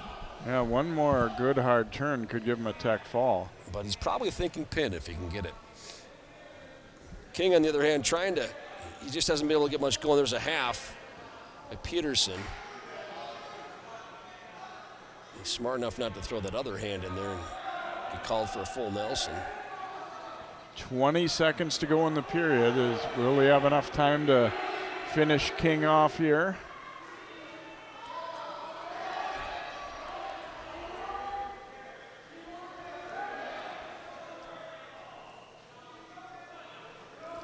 Yeah, one more good hard turn could give him a tech fall. But he's probably thinking pin if he can get it. King, on the other hand, he just hasn't been able to get much going. There's a half by Peterson. He's smart enough not to throw that other hand in there and get called for a full Nelson. 20 seconds to go in the period. Will we have enough time to finish King off here?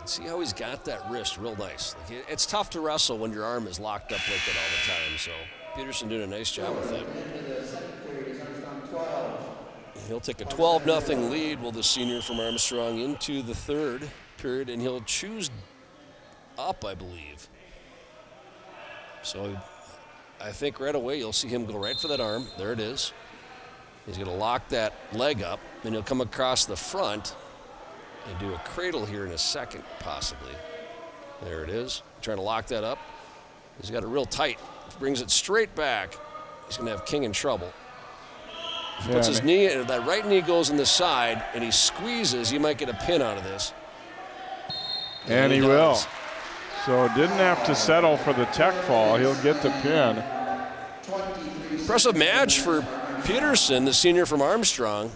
See how he's got that wrist real nice. Like it's tough to wrestle when your arm is locked up like that all the time. So Peterson did a nice job with that. He'll take a 12-0 lead, will the senior from Armstrong, into the third period, and he'll choose up, I believe. So I think right away you'll see him go right for that arm. There it is. He's going to lock that leg up, and he'll come across the front and do a cradle here in a second, possibly. There it is. Trying to lock that up. He's got it real tight. Brings it straight back. He's going to have King in trouble. If he puts his knee, that right knee goes in the side, and he squeezes, he might get a pin out of this. And he will. So didn't have to settle for the tech fall. He'll get the pin. Impressive match for Peterson, the senior from Armstrong.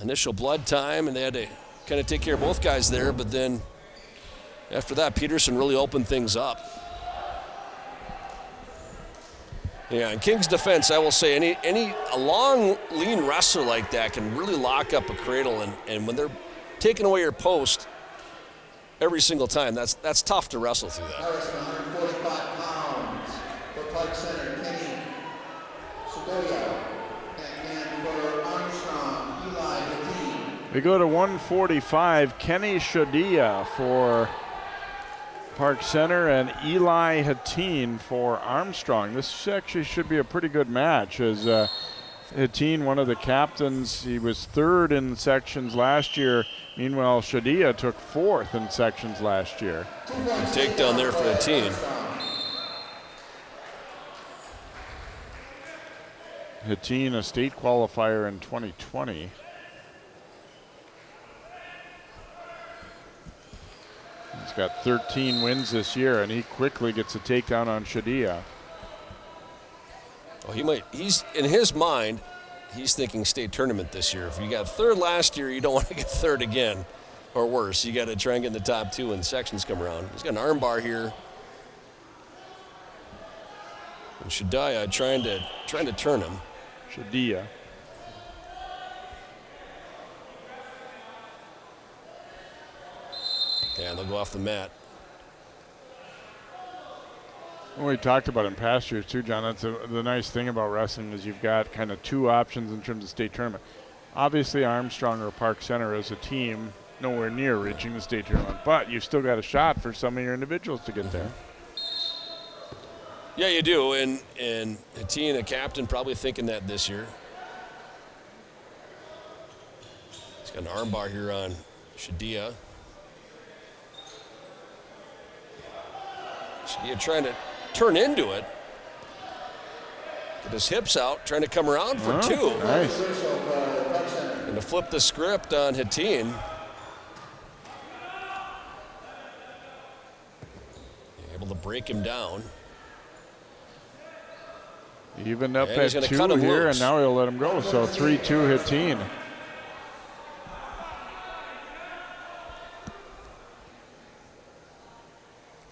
Initial blood time, and they had to kind of take care of both guys there, but then after that, Peterson really opened things up. Yeah, in King's defense, I will say a long, lean wrestler like that can really lock up a cradle, and when they're taking away your post every single time, that's tough to wrestle through that. 145 pounds for Park Center, Kenny Shodiya, and for Armstrong, Eli Hetteen. We go to 145, Kenny Shodiya for Park Center and Eli Hetteen for Armstrong. This actually should be a pretty good match, as Hetteen, one of the captains, he was third in sections last year. Meanwhile, Shodiya took fourth in sections last year. Takedown there for Hetteen. Hetteen, a state qualifier in 2020. He's got 13 wins this year, and he quickly gets a takedown on Shodiya. Oh, he's in his mind, he's thinking state tournament this year. If you got third last year, you don't want to get third again, or worse. You got to try and get in the top two when sections come around. He's got an arm bar here. And Shodiya trying to turn him. Shodiya. Yeah, and they'll go off the mat. Well, we talked about in past years too, John. That's the nice thing about wrestling is you've got kind of two options in terms of state tournament. Obviously, Armstrong or Park Center as a team nowhere near reaching the state tournament, but you've still got a shot for some of your individuals to get there. Yeah, you do, and Hetteen, a captain, probably thinking that this year. He's got an arm bar here on Shodiya. Shodiya trying to turn into it. Get his hips out, trying to come around for two. Nice. And to flip the script on Hetteen. Able to break him down. Evened up And at he's gonna 2 cut him here, loose. and now he'll let him go. So 3-2 Hetteen.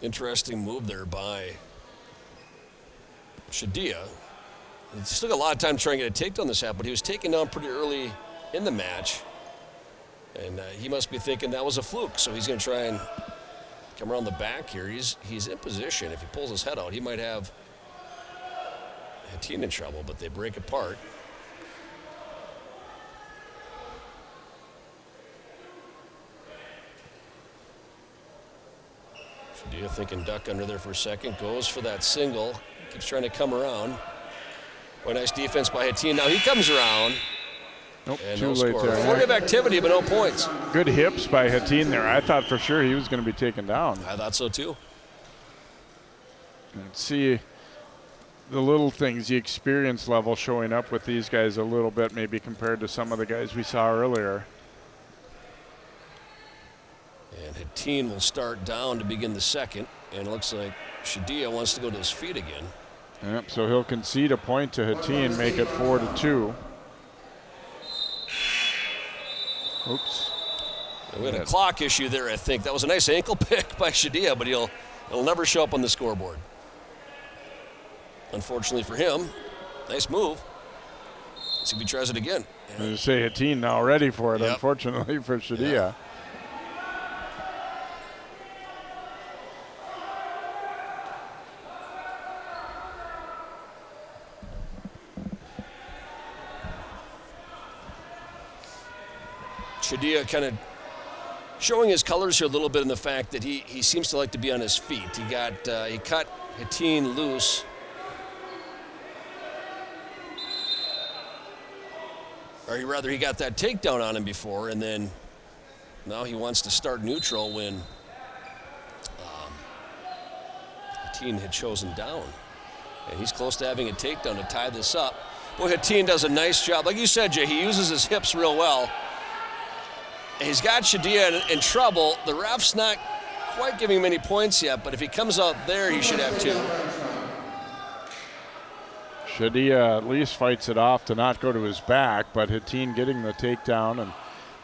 Interesting move there by Shodiya. He's still got a lot of time trying to get a takedown this half, but he was taken down pretty early in the match. And he must be thinking that was a fluke, so he's going to try and come around the back here. He's in position. If he pulls his head out, he might have Hetteen in trouble, but they break apart. Shodiya thinking duck under there for a second, goes for that single, keeps trying to come around. Boy, nice defense by Hetteen. Now he comes around. Nope, And too no late score. there. Flurry of activity, but no points. Good hips by Hetteen there. I thought for sure he was going to be taken down. I thought so too. And see the little things, the experience level showing up with these guys a little bit, maybe compared to some of the guys we saw earlier. And Hetteen will start down to begin the second. And it looks like Shodiya wants to go to his feet again. Yep, so he'll concede a point to Hetteen, make it 4-2. Oops. We had a clock issue there, I think. That was a nice ankle pick by Shodiya, but he'll never show up on the scoreboard. Unfortunately for him, nice move. Let's see if he tries it again. I was say Hetteen now ready for it, Yep. unfortunately for Shodiya. Yeah. Shodiya kind of showing his colors here a little bit in the fact that he seems to like to be on his feet. He cut Hetteen loose. Or he got that takedown on him before, and then now he wants to start neutral when Hetteen had chosen down. And he's close to having a takedown to tie this up. Boy, Hetteen does a nice job. Like you said, Jay, he uses his hips real well. And he's got Shodiya in trouble. The ref's not quite giving him any points yet, but if he comes out there, he should have 2. Shodiya at least fights it off to not go to his back, but Hetteen getting the takedown and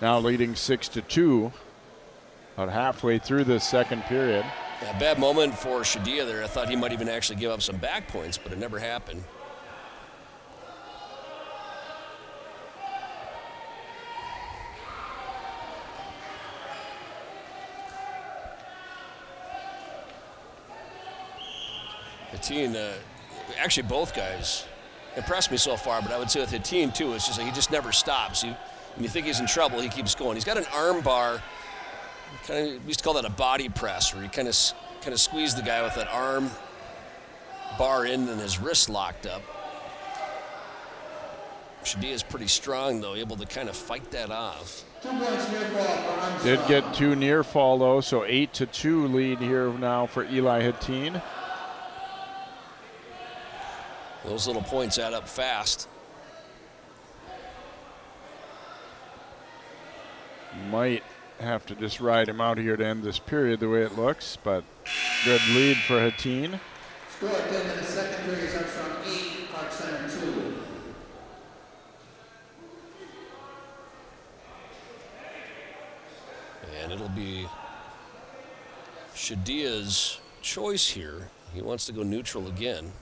now leading 6-2 about halfway through this second period. A bad moment for Shodiya there. I thought he might even actually give up some back points, but it never happened. Hetteen, actually both guys impressed me so far, but I would say with Hetteen too, it's just like he just never stops. When you think he's in trouble, he keeps going. He's got an arm bar. We used to call that a body press, where you kind of squeeze the guy with that arm bar in and his wrist locked up. Shodiya is pretty strong, though, able to kind of fight that off. 2 points near fall for Armstrong. Did get 2 near fall, though, so 8-2 lead here now for Eli Hetteen. Those little points add up fast. Might have to just ride him out here to end this period the way it looks, but good lead for Hetteen. Score at the end of the second period is Armstrong 8, Park Center 2. And it'll be Shodiya's choice here. He wants to go neutral again.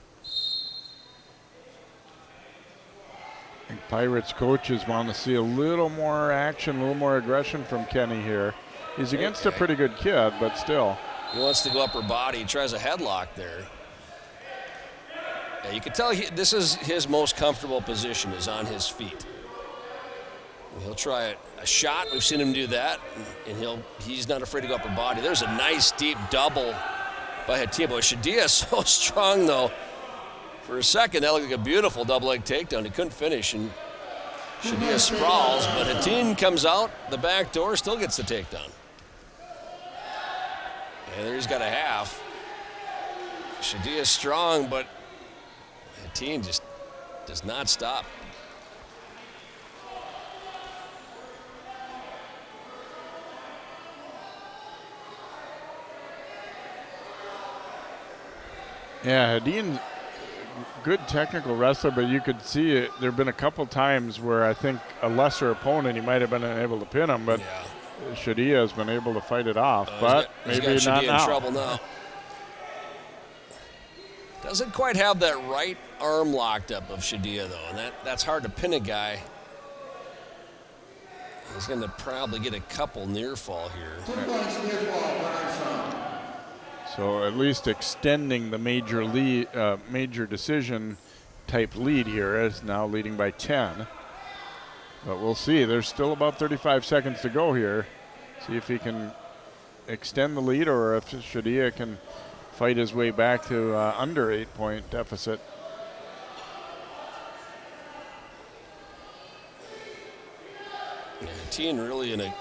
I think Pirates coaches want to see a little more action, a little more aggression from Kanneh here. He's against a pretty good kid, but still. He wants to go upper body. He tries a headlock there. Yeah, you can tell this is his most comfortable position, is on his feet. And he'll try a shot. We've seen him do that, and he's not afraid to go upper body. There's a nice deep double by Hetteen. Boy, Shodiya is so strong, though. For a second, that looked like a beautiful double leg takedown. He couldn't finish, and Shodiya sprawls, but Hetteen comes out the back door, still gets the takedown. And there he's got a half. Shodiya's strong, but Hetteen just does not stop. Yeah, Hetteen, good technical wrestler, but you could see it. There have been a couple times where I think a lesser opponent, he might have been able to pin him, but Shodiya has been able to fight it off. But maybe he's got not Shodiya now. in trouble now. Doesn't quite have that right arm locked up of Shodiya, though, and that's hard to pin a guy. He's going to probably get a couple near fall here. 2 points near fall for Armstrong. So at least extending the major lead, major decision type lead here, is now leading by 10. But we'll see. There's still about 35 seconds to go here. See if he can extend the lead, or if Shodiya can fight his way back to under 8-point deficit. Yeah, Hetteen really in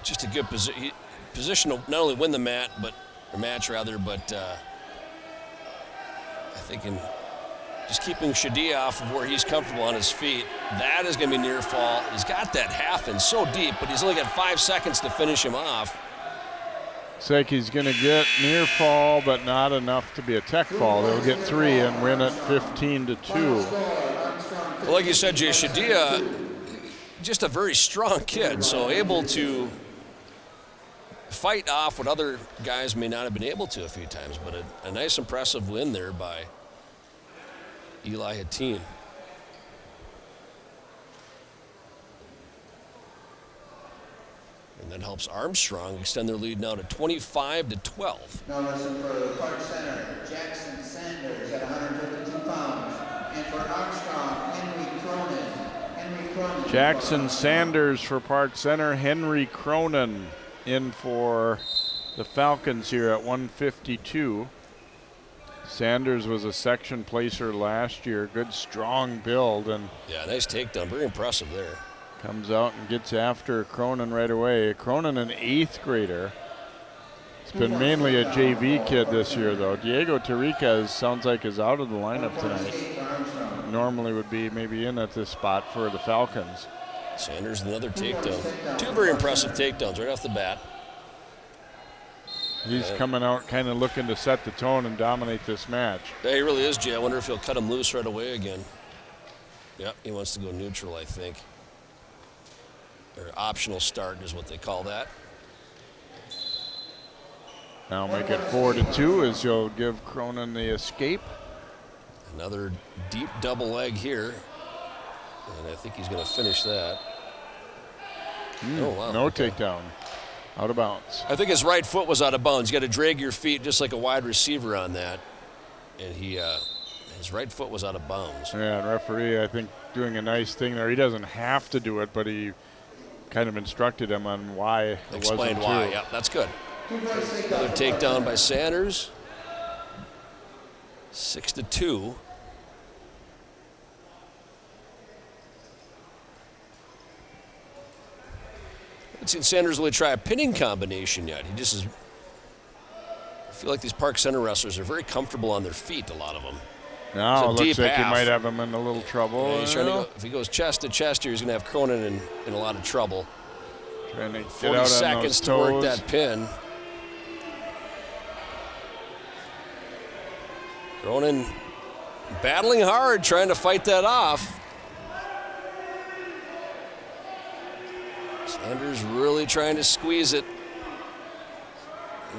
just a good position to not only win the match, but I think in just keeping Shodiya off of where he's comfortable on his feet, that is going to be near fall. He's got that half in so deep, but he's only got 5 seconds to finish him off. Looks like he's going to get near fall, but not enough to be a tech fall. They'll get 3 and win it 15-2. Well, like you said, Jay, Shodiya, just a very strong kid, so able to fight off what other guys may not have been able to a few times, but a nice, impressive win there by Eli Hetteen. And that helps Armstrong extend their lead now to 25-12. Now listen for the Park Center, Jackson Sanders at 152 pounds. And for Armstrong, Henry Cronin. Jackson Sanders for Park Center. Henry Cronin in for the Falcons here at 152. Sanders was a section placer last year. Good, strong build. And yeah, nice takedown. Very impressive there. Comes out and gets after Cronin right away. Cronin, an 8th grader. It's been mainly a JV kid this year, though. Diego Tarica sounds like is out of the lineup tonight. Normally would be maybe in at this spot for the Falcons. Sanders, another takedown. 2 very impressive takedowns right off the bat. He's coming out kind of looking to set the tone and dominate this match. Yeah, he really is, Jay. I wonder if he'll cut him loose right away again. Yep, he wants to go neutral, I think. Or optional start is what they call that. Now make it 4-2 as you'll give Cronin the escape. Another deep double leg here. And I think he's going to finish that. Oh, wow. No takedown. Out of bounds. I think his right foot was out of bounds. You got to drag your feet just like a wide receiver on that. And his right foot was out of bounds. Yeah, and referee, I think, doing a nice thing there. He doesn't have to do it, but he kind of instructed him on why it Explained wasn't why, true. yeah, that's good. Another takedown by Sanders. 6-2. I haven't seen Sanders really try a pinning combination yet. He just is. I feel like these Park Center wrestlers are very comfortable on their feet, a lot of them. Now it looks like half. he might have him in a little trouble. Yeah, he's trying to go, if he goes chest to chest here, he's going to have Cronin in a lot of trouble. Trying to get 40 out on seconds those to work toes. that pin. Cronin battling hard, trying to fight that off. Sanders really trying to squeeze it.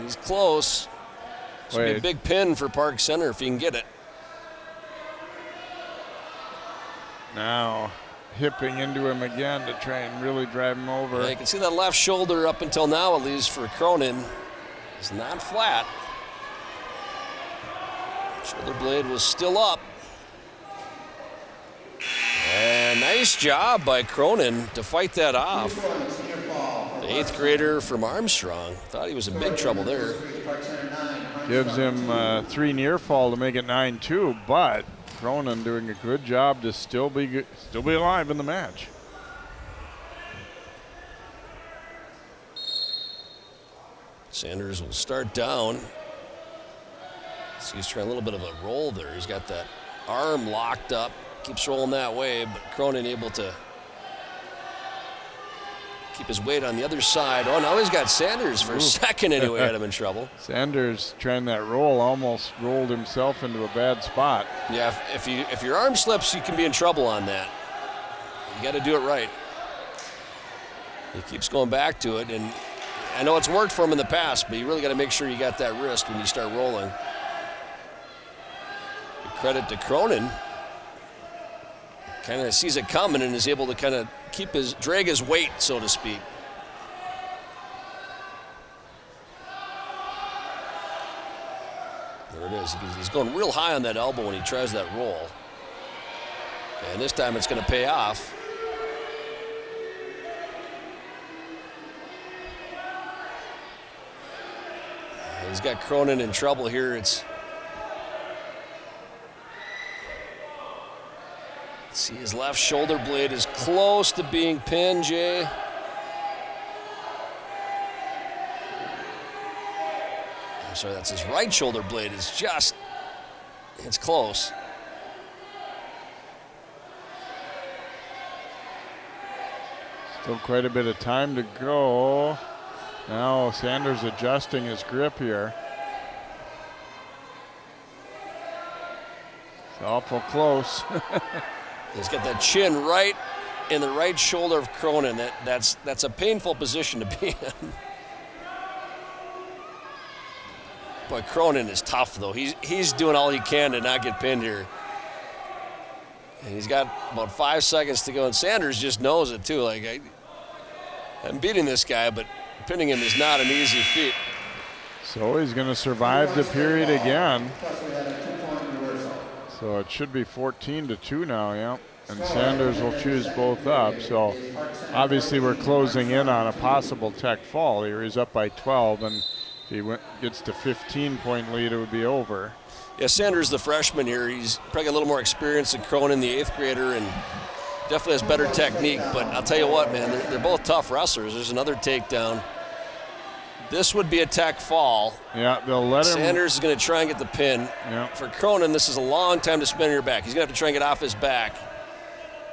He's close. This would be a big pin for Park Center if he can get it. Now hipping into him again to try and really drive him over. Yeah, you can see that left shoulder up until now, at least for Cronin, is not flat. Shoulder blade was still up. And nice job by Cronin to fight that off. The 8th grader from Armstrong. Thought he was in big trouble there. Gives him 3 near fall to make it 9-2, but Cronin doing a good job to still be alive in the match. Sanders will start down. So he's trying a little bit of a roll there. He's got that arm locked up, keeps rolling that way, but Cronin able to keep his weight on the other side. Oh, now he's got Sanders for a second anyway, had him in trouble. Sanders trying that roll, almost rolled himself into a bad spot. Yeah, if your arm slips, you can be in trouble on that. You got to do it right. He keeps going back to it, and I know it's worked for him in the past, but you really got to make sure you got that wrist when you start rolling. Good credit to Cronin. Kind of sees it coming and is able to kind of drag his weight, so to speak. There it is. He's going real high on that elbow when he tries that roll. And this time it's going to pay off. He's got Cronin in trouble here. See, his left shoulder blade is close to being pinned, Jay. I'm sorry, that's his right shoulder blade is just, it's close. Still quite a bit of time to go. Now Sanders adjusting his grip here. It's awful close. He's got that chin right in the right shoulder of Cronin. That's a painful position to be in. Boy, Cronin is tough, though. He's doing all he can to not get pinned here. And he's got about 5 seconds to go, and Sanders just knows it, too. Like, I'm beating this guy, but pinning him is not an easy feat. So he's going to survive the period again. So it should be 14-2 now, yeah. And Sanders will choose both up. So obviously we're closing in on a possible tech fall here. He's up by 12, and if he gets to 15-point lead, it would be over. Yeah, Sanders, the freshman here, he's probably got a little more experience than Cronin, the 8th grader, and definitely has better technique. But I'll tell you what, man, they're both tough wrestlers. There's another takedown. This would be a tech fall. Yeah, they'll let him. Sanders is going to try and get the pin. Yeah. For Cronin, this is a long time to spin on your back. He's going to have to try and get off his back.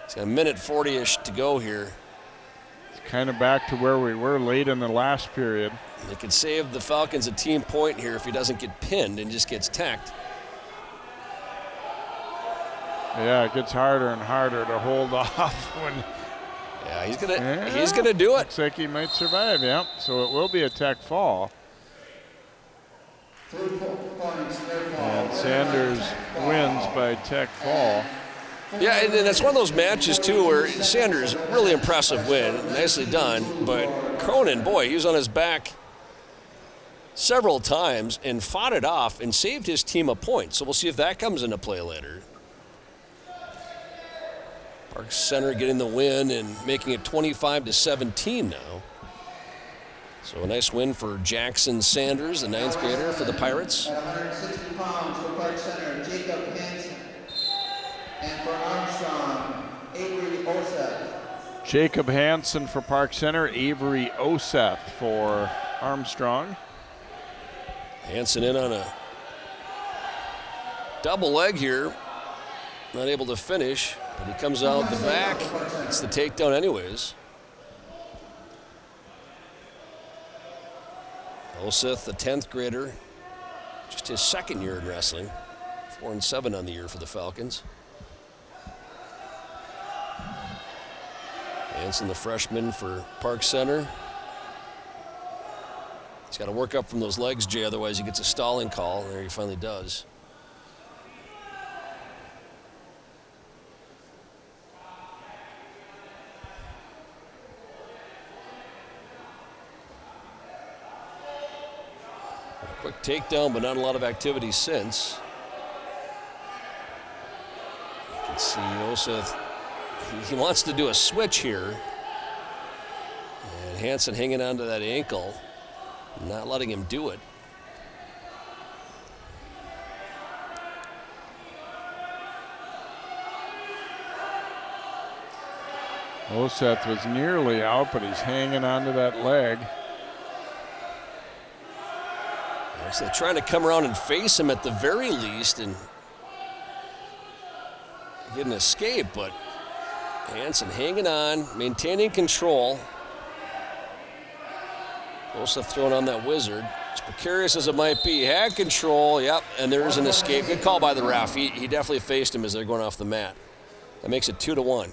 He's got a minute 40-ish to go here. It's kind of back to where we were late in the last period. They could save the Falcons a team point here if he doesn't get pinned and just gets teched. Yeah, it gets harder and harder to hold off when. Yeah, he's gonna do it. Looks like he might survive, yeah. So it will be a tech fall. And Sanders wins by tech fall. Yeah, and that's one of those matches, too, where Sanders, really impressive win. Nicely done. But Cronin, boy, he was on his back several times and fought it off and saved his team a point. So we'll see if that comes into play later. Park Center getting the win and making it 25-17 now. So a nice win for Jackson Sanders, the 9th grader for the Pirates. At 160 pounds for Park Center, Jacob Hansen. And for Armstrong, Avery Oseth. Jacob Hansen for Park Center, Avery Oseth for Armstrong. Hansen in on a double leg here. Not able to finish, but he comes out the back. It's the takedown anyways. Oseth, the 10th grader, just his 2nd year in wrestling. 4-7 on the year for the Falcons. Hansen, the freshman for Park Center. He's got to work up from those legs, Jay, otherwise he gets a stalling call. There he finally does. Quick takedown, but not a lot of activity since. You can see Oseth, he wants to do a switch here. And Hansen hanging onto that ankle, not letting him do it. Oseth was nearly out, but he's hanging onto that leg. So they're trying to come around and face him at the very least and get an escape, but Hansen hanging on, maintaining control. Oseth throwing on that wizard. As precarious as it might be, he had control, yep, and there's an escape. Good call by the ref. He definitely faced him as they're going off the mat. That makes it 2-1.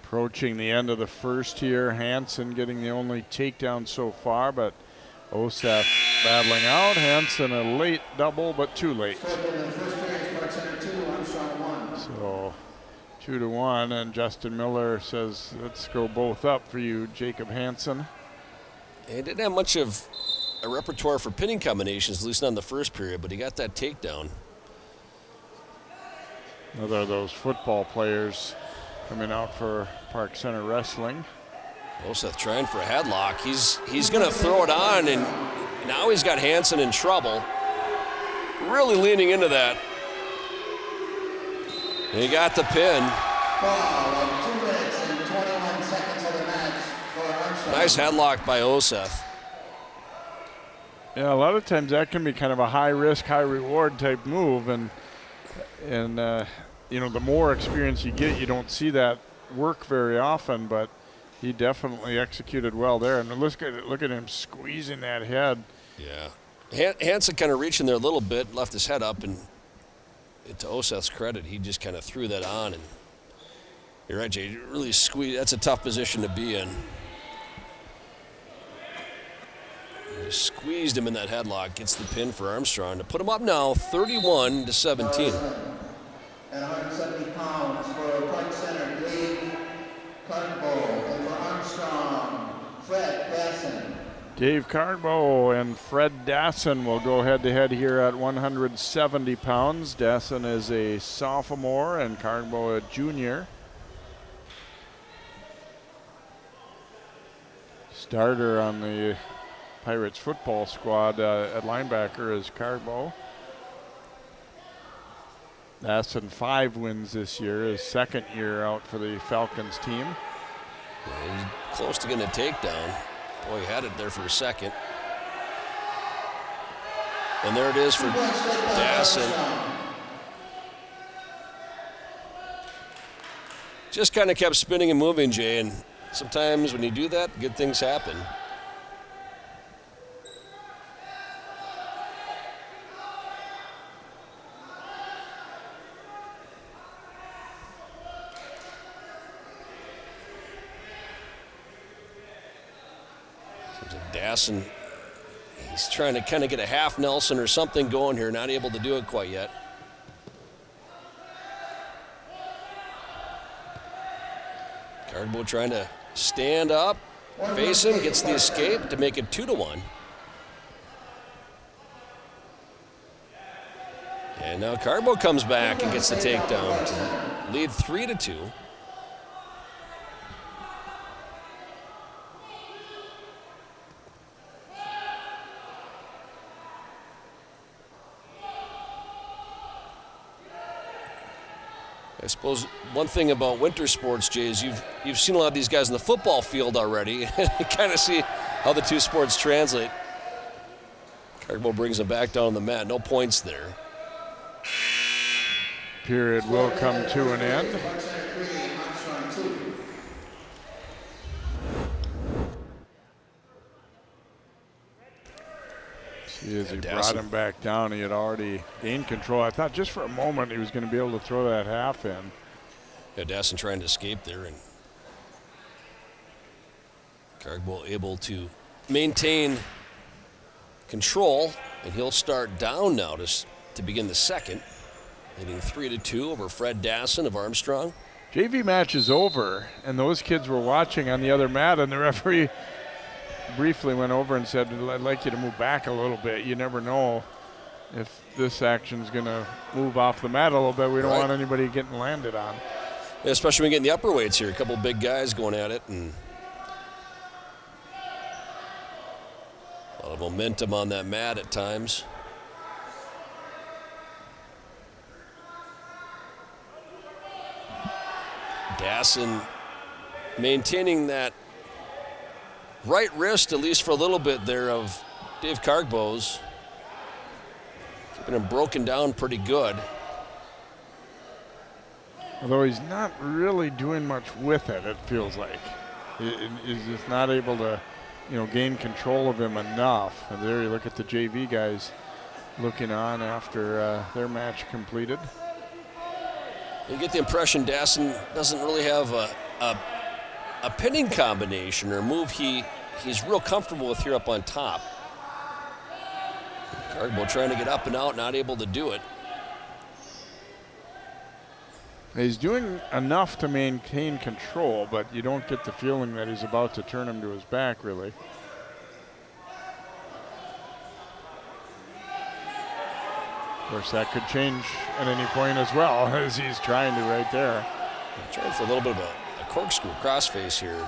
Approaching the end of the first here, Hansen getting the only takedown so far, but Oseth battling out. Hansen a late double, but too late. So 2-1, and Justin Miller says, let's go both up for you, Jacob Hansen. He didn't have much of a repertoire for pinning combinations, at least not in the first period, but he got that takedown. Another of those football players coming out for Park Center Wrestling. Oseth trying for a headlock. He's going to throw it on, and now he's got Hansen in trouble. Really leaning into that. And he got the pin. 2 minutes and 21 seconds of the match for Armstrong. Nice headlock by Oseth. Yeah, a lot of times that can be kind of a high risk, high reward type move, and you know, the more experience you get, you don't see that work very often, but he definitely executed well there. And look at him squeezing that head. Yeah. Hansen kind of reaching there a little bit, left his head up, and to Oseth's credit, he just kind of threw that on. And you're right, Jay, really squeeze. That's a tough position to be in. Just squeezed him in that headlock. Gets the pin for Armstrong to put him up now 31-17. At 170 pounds for Park Center, Kargbo, and for Armstrong, Fred Dassin. Dave Kargbo and Fred Dassin will go head-to-head here at 170 pounds. Dassin is a sophomore and Kargbo a junior. Starter on the Pirates football squad at linebacker is Kargbo. Dassin 5 wins this year, his second year out for the Falcons team. Yeah, he's close to getting a takedown. Boy, he had it there for a second. And there it is for Dassin. Just kind of kept spinning and moving, Jay, and sometimes when you do that, good things happen. Dassin, he's trying to kind of get a half Nelson or something going here, not able to do it quite yet. Kargbo trying to stand up, face him, gets the escape to make it 2-1. And now Kargbo comes back and gets the takedown to lead 3-2. I suppose one thing about winter sports, Jay, is you've seen a lot of these guys in the football field already. And you kind of see how the two sports translate. Kargbo brings him back down on the mat. No points there. Period will come to an end. See, as he brought him back down, he had already gained control. I thought just for a moment he was going to be able to throw that half in. Yeah, Dassin trying to escape there, and Kargbo able to maintain control, and he'll start down now to begin the second, leading 3-2 over Fred Dassin of Armstrong. JV match is over, and those kids were watching on the other mat, and the referee briefly went over and said, I'd like you to move back a little bit. You never know if this action's going to move off the mat a little bit. We don't want anybody getting landed on. Yeah, especially when we get in the upper weights here. A couple big guys going at it, and a lot of momentum on that mat at times. Dassin maintaining that right wrist, at least for a little bit there, of Dave Kargbo's. Keeping him broken down pretty good. Although he's not really doing much with it, it feels like. He's just not able to, gain control of him enough. And there you look at the JV guys looking on after their match completed. You get the impression Dassin doesn't really have a pinning combination or move he's real comfortable with here up on top. Kargbo trying to get up and out, not able to do it. He's doing enough to maintain control, but you don't get the feeling that he's about to turn him to his back, really. Of course, that could change at any point as well, as he's trying to right there. Trying for a little bit of a corkscrew crossface here.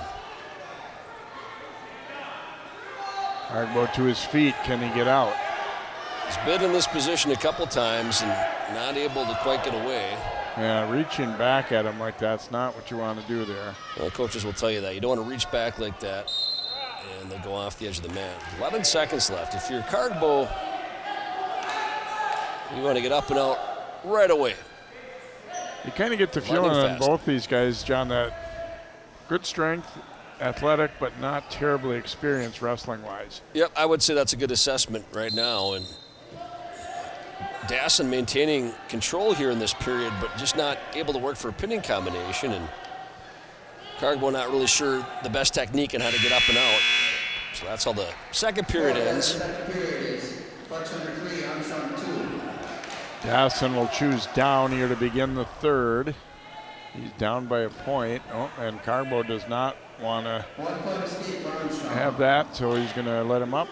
Kargbo to his feet. Can he get out? He's been in this position a couple times and not able to quite get away. Yeah, reaching back at him like that's not what you want to do there. Well, coaches will tell you that. You don't want to reach back like that, and they'll go off the edge of the mat. 11 seconds left. If you're Kargbo, you want to get up and out right away. You kind of get the feeling on both these guys, John, that good strength, athletic, but not terribly experienced wrestling-wise. Yep, I would say that's a good assessment right now. And Dassin maintaining control here in this period, but just not able to work for a pinning combination. And Kargbo not really sure the best technique and how to get up and out. So that's how the second period ends. The second period is Park Center 3, Armstrong 2. Dassin will choose down here to begin the third. He's down by a point. Oh, and Kargbo does not want to 1 point escape for Armstrong. have that, so he's going to let him up.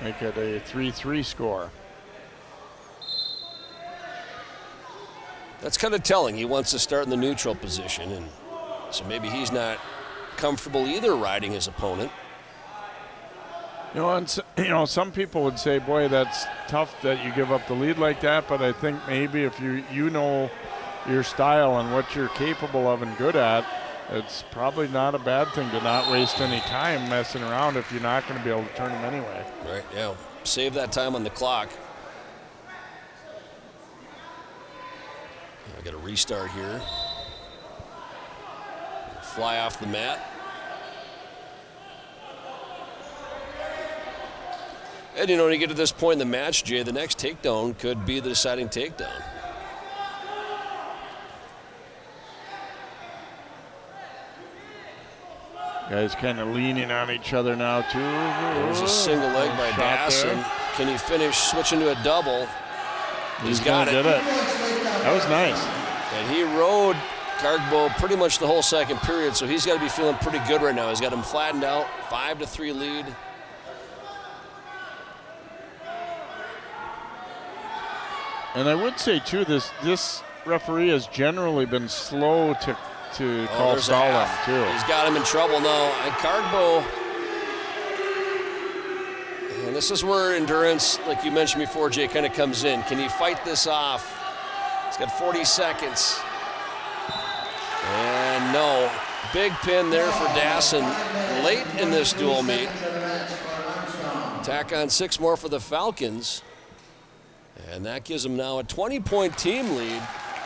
Make it a 3-3 score. That's kind of telling. He wants to start in the neutral position, and so maybe he's not comfortable either riding his opponent. Some people would say, boy, that's tough that you give up the lead like that, but I think maybe if you know your style and what you're capable of and good at, it's probably not a bad thing to not waste any time messing around if you're not going to be able to turn them anyway. Right, yeah. Save that time on the clock. I got a restart here. Fly off the mat. And when you get to this point in the match, Jay, the next takedown could be the deciding takedown. Guys kind of leaning on each other now, too. There's a single leg by Dassin. Can he finish, switch into a double? He's got it. That was nice. And he rode Kargbo pretty much the whole second period, so he's got to be feeling pretty good right now. He's got him flattened out, 5-3 lead. And I would say, too, this referee has generally been slow to call stalling, too. He's got him in trouble now. And Kargbo, and this is where endurance, like you mentioned before, Jay, kind of comes in. Can he fight this off? He's got 40 seconds. And no. Big pin there for Dassin late in this dual meet. Tack on 6 more for the Falcons. And that gives them now a 20-point team lead.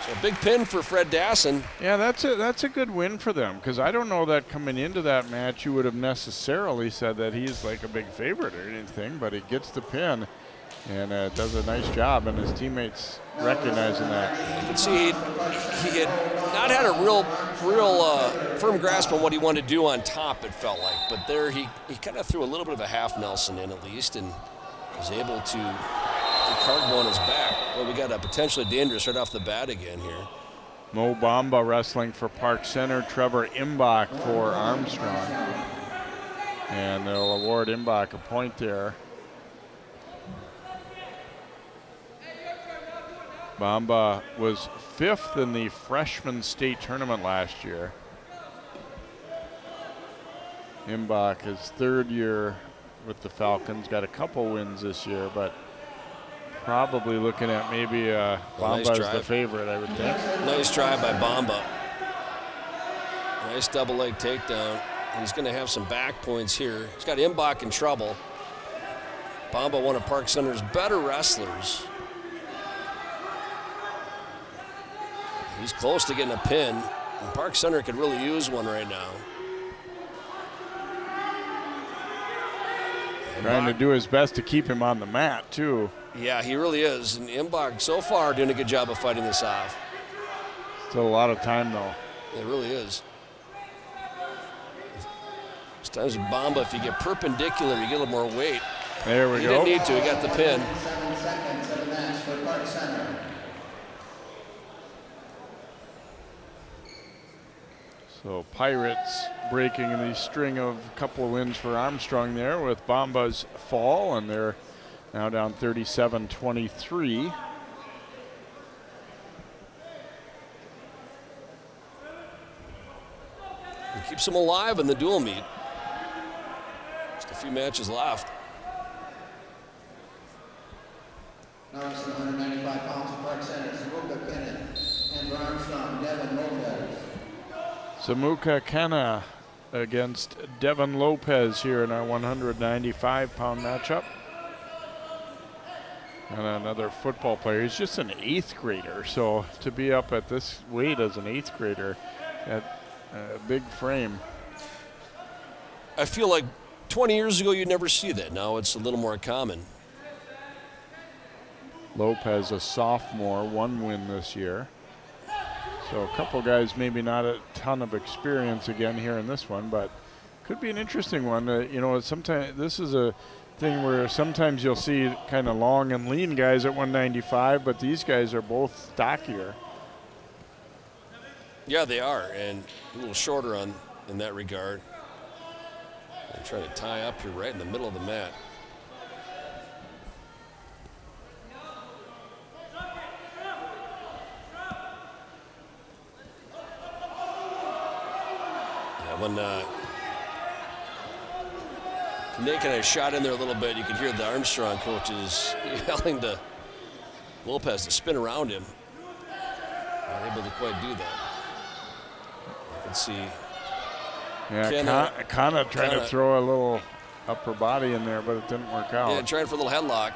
So a big pin for Fred Dassin. Yeah, that's a good win for them, because I don't know that coming into that match you would have necessarily said that he's like a big favorite or anything, but he gets the pin and does a nice job, and his teammates recognizing that. You can see he had not had a real firm grasp on what he wanted to do on top, it felt like. But there he kind of threw a little bit of a half Nelson in at least, and was able to get Kargbo on his back. Well, we got a potentially dangerous right off the bat again here. Bomba wrestling for Park Center. Trevor Imbach for Armstrong. And they'll award Imbach a point there. Bomba was 5th in the freshman state tournament last year. Imbach, his 3rd year with the Falcons, got a couple wins this year, but probably looking at maybe Bomba as the favorite, I would think. Nice try by Bomba. Nice double leg takedown. He's going to have some back points here. He's got Imbach in trouble. Bomba, one of Park Center's better wrestlers. He's close to getting a pin. And Park Center could really use one right now. Trying to do his best to keep him on the mat, too. Yeah, he really is. And Imbach, so far, doing a good job of fighting this off. Still a lot of time, though. It really is. Sometimes with Bomba, if you get perpendicular, you get a little more weight. There we go. He didn't need to. He got the pin. 7 seconds of the match for Park Center. So Pirates breaking the string of a couple of wins for Armstrong there with Bomba's fall, and they're now down 37-23. It keeps them alive in the dual meet. Just a few matches left. Now it's 195 pounds of Park Center. Samuka Kanneh and for Armstrong, Devin Lopez. Samuka Kanneh against Devin Lopez here in our 195-pound matchup. And another football player. He's just an 8th grader, so to be up at this weight as an 8th grader at a big frame. I feel like 20 years ago you'd never see that. Now it's a little more common. Lopez, a sophomore, 1 win this year. So a couple guys, maybe not a ton of experience again here in this one, but Could be an interesting one. You know, sometimes this is a thing where sometimes you'll see kind of long and lean guys at 195, but these guys are both stockier. Yeah, they are, and a little shorter in that regard. They're trying to tie up here right in the middle of the mat. Yeah, when Kanneh kind of shot in there a little bit, you could hear the Armstrong coaches yelling to Lopez to spin around him. Not able to quite do that. You can see. Yeah, Kanneh trying to throw a little upper body in there, but it didn't work out. Yeah, trying for a little headlock.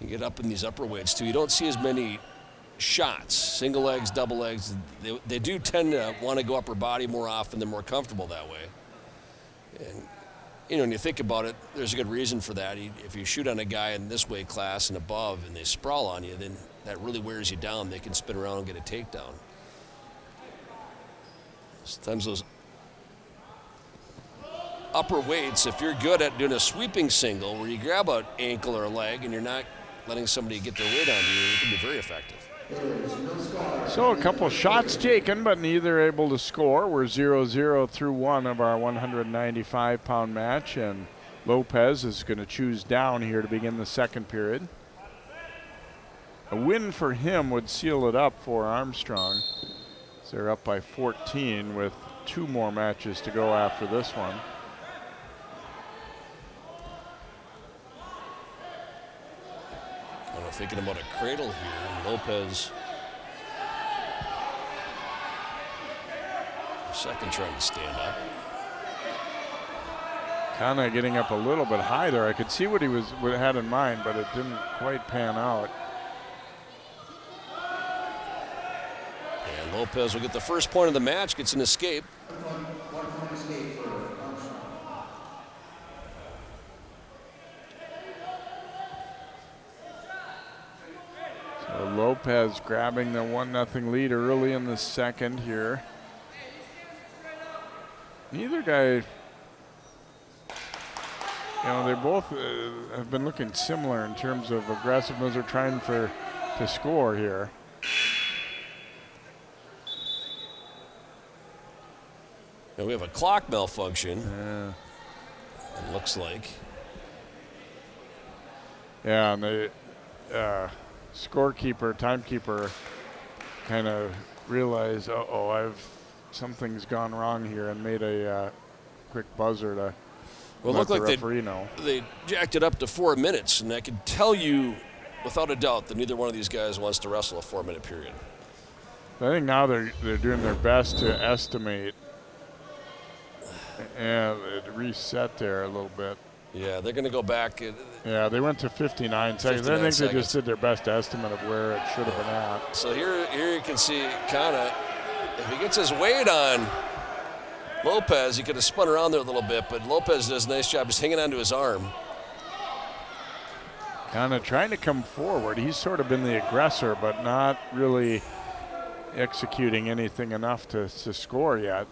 You get up in these upper weights too. You don't see as many shots, single legs, double legs. They do tend to want to go upper body more often. They're more comfortable that way. And you know, when you think about it, there's a good reason for that. If you shoot on a guy in this weight class and above and they sprawl on you, then that really wears you down. They can spin around and get a takedown. Sometimes those upper weights, if you're good at doing a sweeping single where you grab an ankle or a leg and you're not letting somebody get their weight onto you, it can be very effective. So a couple shots taken, but neither able to score. We're 0-0 through one of our 195-pound match, and Lopez is going to choose down here to begin the second period. A win for him would seal it up for Armstrong. So they're up by 14 with 2 more matches to go after this one. Thinking about a cradle here, Lopez. Second trying to stand up. Kanneh getting up a little bit high there. I could see what he had in mind, but it didn't quite pan out. And Lopez will get the first point of the match, gets an escape. Lopez grabbing the 1-0 lead early in the second here. Neither guy, you know, they both have been looking similar in terms of aggressiveness or trying to score here. Now we have a clock malfunction. It looks like. Yeah, and the scorekeeper, timekeeper, kind of realized, something's gone wrong here, and made a quick buzzer to let the referee know. They jacked it up to 4 minutes, and I can tell you without a doubt that neither one of these guys wants to wrestle a 4-minute period. I think now they're doing their best to estimate, and it reset there a little bit. Yeah, they're going to go back. Yeah, they went to 59 seconds. I think they just did their best estimate of where it should have been at. So here you can see Kanneh, if he gets his weight on Lopez, he could have spun around there a little bit, but Lopez does a nice job just hanging onto his arm. Kanneh trying to come forward. He's sort of been the aggressor, but not really executing anything enough to score yet.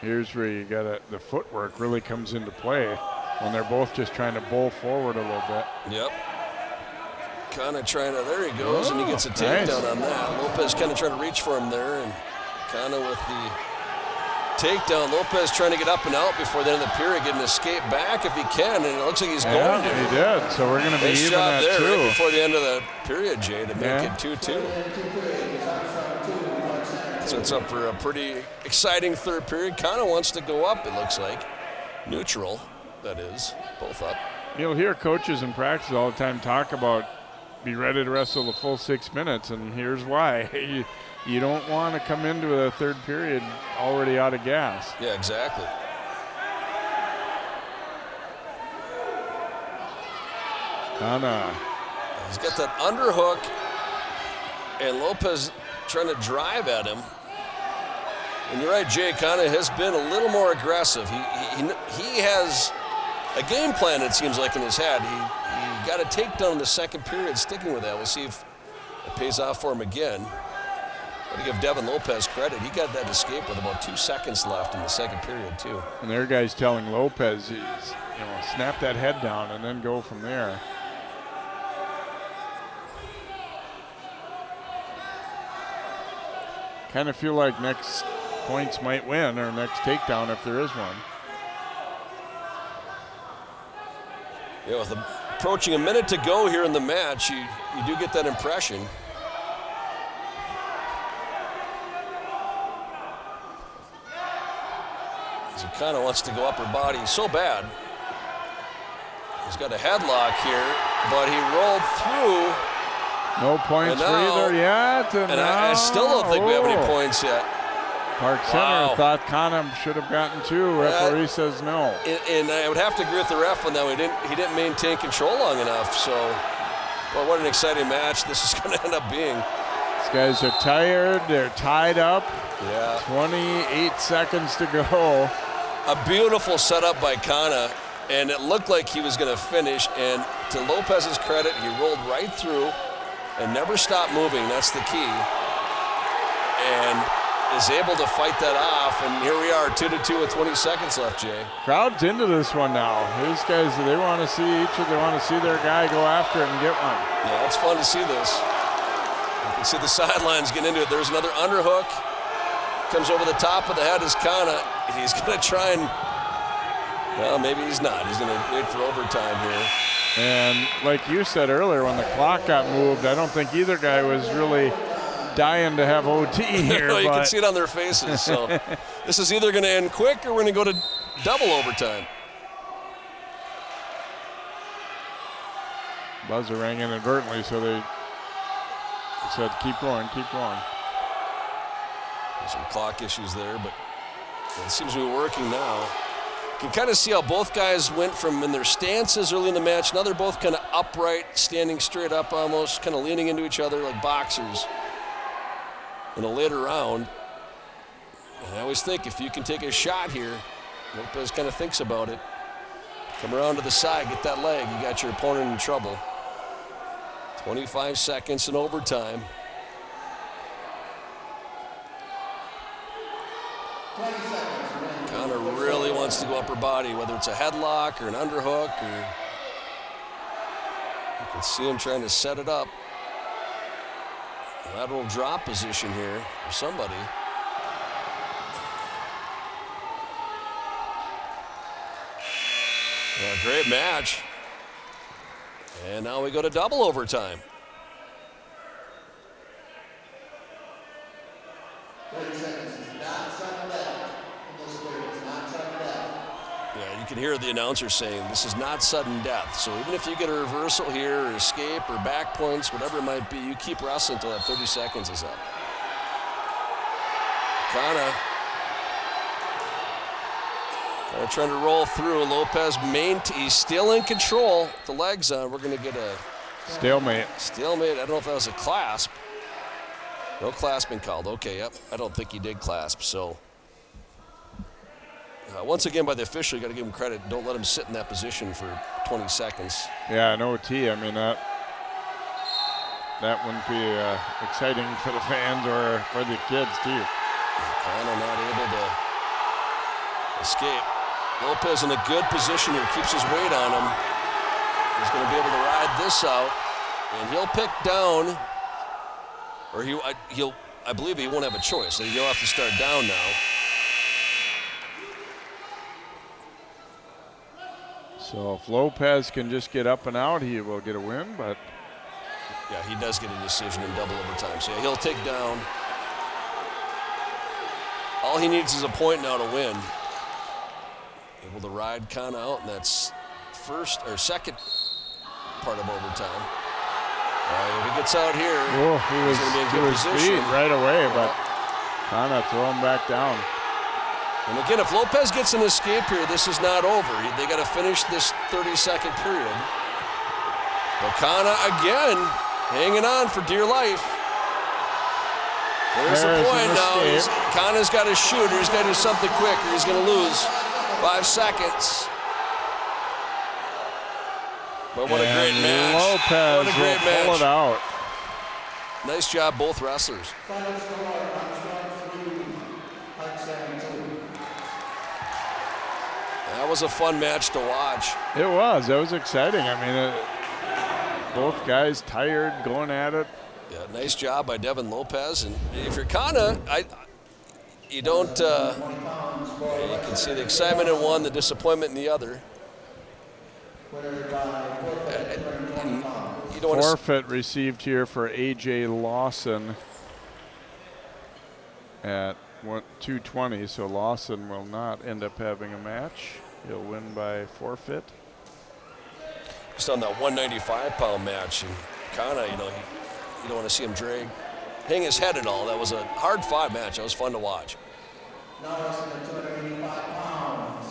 Here's where you got the footwork really comes into play when they're both just trying to bowl forward a little bit. Yep. Kanneh trying to, there he goes, and he gets a takedown on that. Lopez kind of trying to reach for him there, and Kanneh with the takedown. Lopez trying to get up and out before the end of the period, get an escape back if he can, and it looks like he's going to. He did, so we're going to be nice even job at there 2. right before the end of the period, Jay, to make it 2-2. So it's up for a pretty exciting third period. Kanneh wants to go up, it looks like. Neutral, that is, both up. You'll hear coaches in practice all the time talk about be ready to wrestle the full 6 minutes, and here's why. You don't want to come into the third period already out of gas. Yeah, exactly. Kanneh. He's got that underhook, and Lopez trying to drive at him. And you're right, Jay, Kanneh has been a little more aggressive. He has a game plan, it seems like, in his head. He got a takedown in the second period, sticking with that. We'll see if it pays off for him again. Got to give Devin Lopez credit. He got that escape with about 2 seconds left in the second period, too. And their guy's telling Lopez, snap that head down and then go from there. Kind of feel like next points might win, or next takedown if there is one. Yeah, with approaching a minute to go here in the match, you do get that impression. He kind of wants to go upper body so bad. He's got a headlock here, but he rolled through. No points for either yet. And I still don't think we have any points yet. Park Center thought Kanneh should have gotten 2. Referee says no. And I would have to agree with the ref on that. He didn't maintain control long enough. So, well, what an exciting match this is going to end up being. These guys are tired. They're tied up. Yeah. 28 seconds to go. A beautiful setup by Kanneh, and it looked like he was going to finish. And to Lopez's credit, he rolled right through and never stopped moving. That's the key. And is able to fight that off. And here we are, 2-2 with 20 seconds left, Jay. Crowd's into this one now. These guys, they want to see they want to see their guy go after it and get one. Yeah, it's fun to see this. You can see the sidelines getting into it. There's another underhook. Comes over the top of the head is Kanneh. He's going to try and, well, maybe he's not. He's going to wait for overtime here. And like you said earlier, when the clock got moved, I don't think either guy was really dying to have OT here. No, you can see it on their faces. So this is either going to end quick or we're going to go to double overtime. Buzzer rang inadvertently, so they said, keep going, keep going. There's some clock issues there, but it seems to be working now. You can kind of see how both guys went from in their stances early in the match. Now they're both kind of upright, standing straight up almost, kind of leaning into each other like boxers. In a later round, and I always think if you can take a shot here, Lopez kind of thinks about it. Come around to the side, get that leg, you got your opponent in trouble. 25 seconds in overtime. Kanneh really wants to go upper body, whether it's a headlock or an underhook, or you can see him trying to set it up. Lateral drop position here for somebody. A great match. And now we go to double overtime. 30 seconds is not sudden death. In this period, it's not sudden death. Yeah, you can hear the announcer saying this is not sudden death. So even if you get a reversal here, or escape, or back points, whatever it might be, you keep wrestling until that 30 seconds is up. Kanneh trying to roll through. Lopez, he's still in control. The legs on. We're going to get a stalemate. Stalemate. I don't know if that was a clasp. No clasping called. Okay, yep. I don't think he did clasp. So once again, by the official, you got to give him credit. Don't let him sit in that position for 20 seconds. Yeah, an OT. I mean, that wouldn't be exciting for the fans or for the kids, too. Kanneh not able to escape. Lopez in a good position here, keeps his weight on him. He's going to be able to ride this out, and he'll pick down, or I believe he won't have a choice, so he'll have to start down now. So if Lopez can just get up and out, he will get a win, but. Yeah, he does get a decision in double overtime, so yeah, he'll take down. All he needs is a point now to win. Able to ride Kanneh out, and that's second part of overtime. If he gets out here, he was going to be in to good his position feet right away, but Kanneh throw him back down. And again, if Lopez gets an escape here, this is not over. They got to finish this 30-second period. But Kanneh again, hanging on for dear life. There's the point now. Kanneh's got to shoot, or he's got to do something quick, or he's going to lose. 5 seconds. But what a great match. Lopez what a great will pull match. it out. Nice job, both wrestlers. That was a fun match to watch. It was. It was exciting. I mean, both guys tired, going at it. Yeah, nice job by Devin Lopez. And if you're Kanneh, you don't. You can see the excitement in one, the disappointment in the other. You don't Forfeit received here for A.J. Lawson at 220, so Lawson will not end up having a match. He'll win by forfeit. Just on that 195-pound match, and Kanneh, you don't want to see him hang his head at all. That was a hard-fought match. That was fun to watch. Now wrestling at 285 pounds,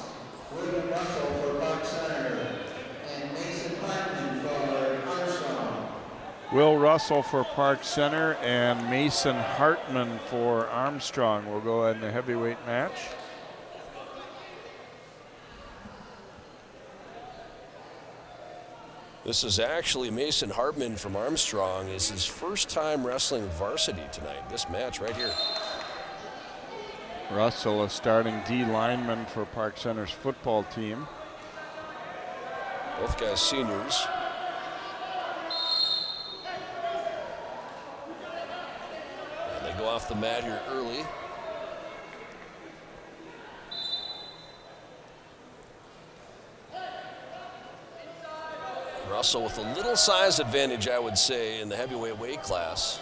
William Russell for Park Center and Mason Hartman for Armstrong. Will Russell for Park Center and Mason Hartman for Armstrong will go in the heavyweight match. This is actually Mason Hartman from Armstrong. Is his first time wrestling varsity tonight. This match right here. Russell, a starting D lineman for Park Center's football team. Both guys seniors. And they go off the mat here early. Russell with a little size advantage, I would say, in the heavyweight weight class.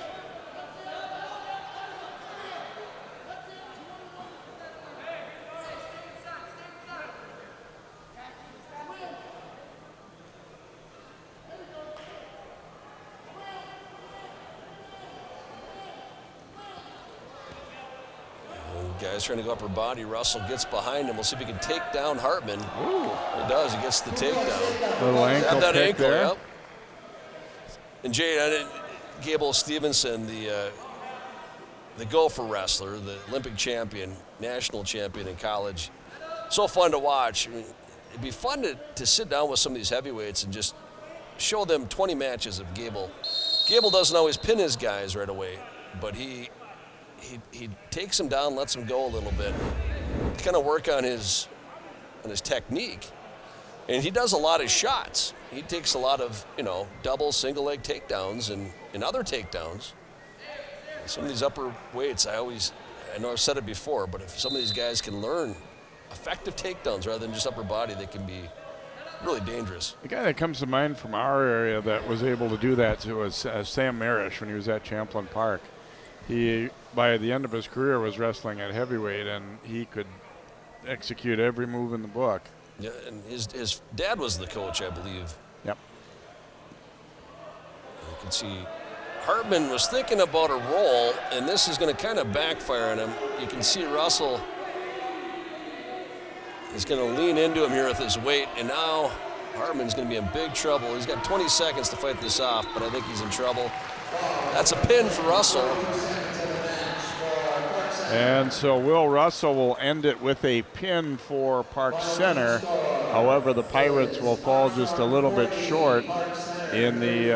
Guys trying to go upper body. Russell gets behind him. We'll see if he can take down Hartman. Ooh. He does. He gets the takedown. Little ankle that pick ankle, there. yep. And Jay, Gable Stevenson, the Gopher wrestler, the Olympic champion, national champion in college. So fun to watch. I mean, it'd be fun to sit down with some of these heavyweights and just show them 20 matches of Gable. Gable doesn't always pin his guys right away, but he takes them down, lets them go a little bit, to kind of work on his technique. And he does a lot of shots. He takes a lot of, double, single leg takedowns and other takedowns. Some of these upper weights, I know I've said it before, but if some of these guys can learn effective takedowns rather than just upper body, they can be really dangerous. The guy that comes to mind from our area that was able to do that was Sam Marish when he was at Champlain Park. He, by the end of his career, was wrestling at heavyweight, and he could execute every move in the book. Yeah, and his dad was the coach, I believe. Yep. You can see Hartman was thinking about a roll, and this is going to kind of backfire on him. You can see Russell is going to lean into him here with his weight, and now Hartman's going to be in big trouble. He's got 20 seconds to fight this off, but I think he's in trouble. That's a pin for Russell. And so Will Russell will end it with a pin for Park Center. However, the Pirates will fall just a little bit short in the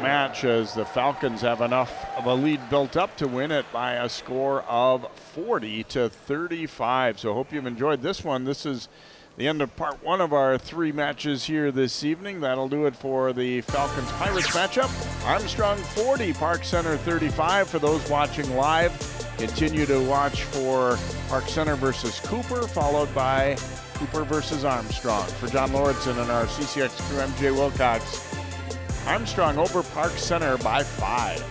match as the Falcons have enough of a lead built up to win it by a score of 40-35. So hope you've enjoyed this one. This is the end of part one of our three matches here this evening. That'll do it for the Falcons-Pirates matchup. Armstrong 40, Park Center 35 for those watching live. Continue to watch for Park Center versus Cooper, followed by Cooper versus Armstrong. For John Lauritsen and our CCX crew, MJ Wilcox, Armstrong over Park Center by 5.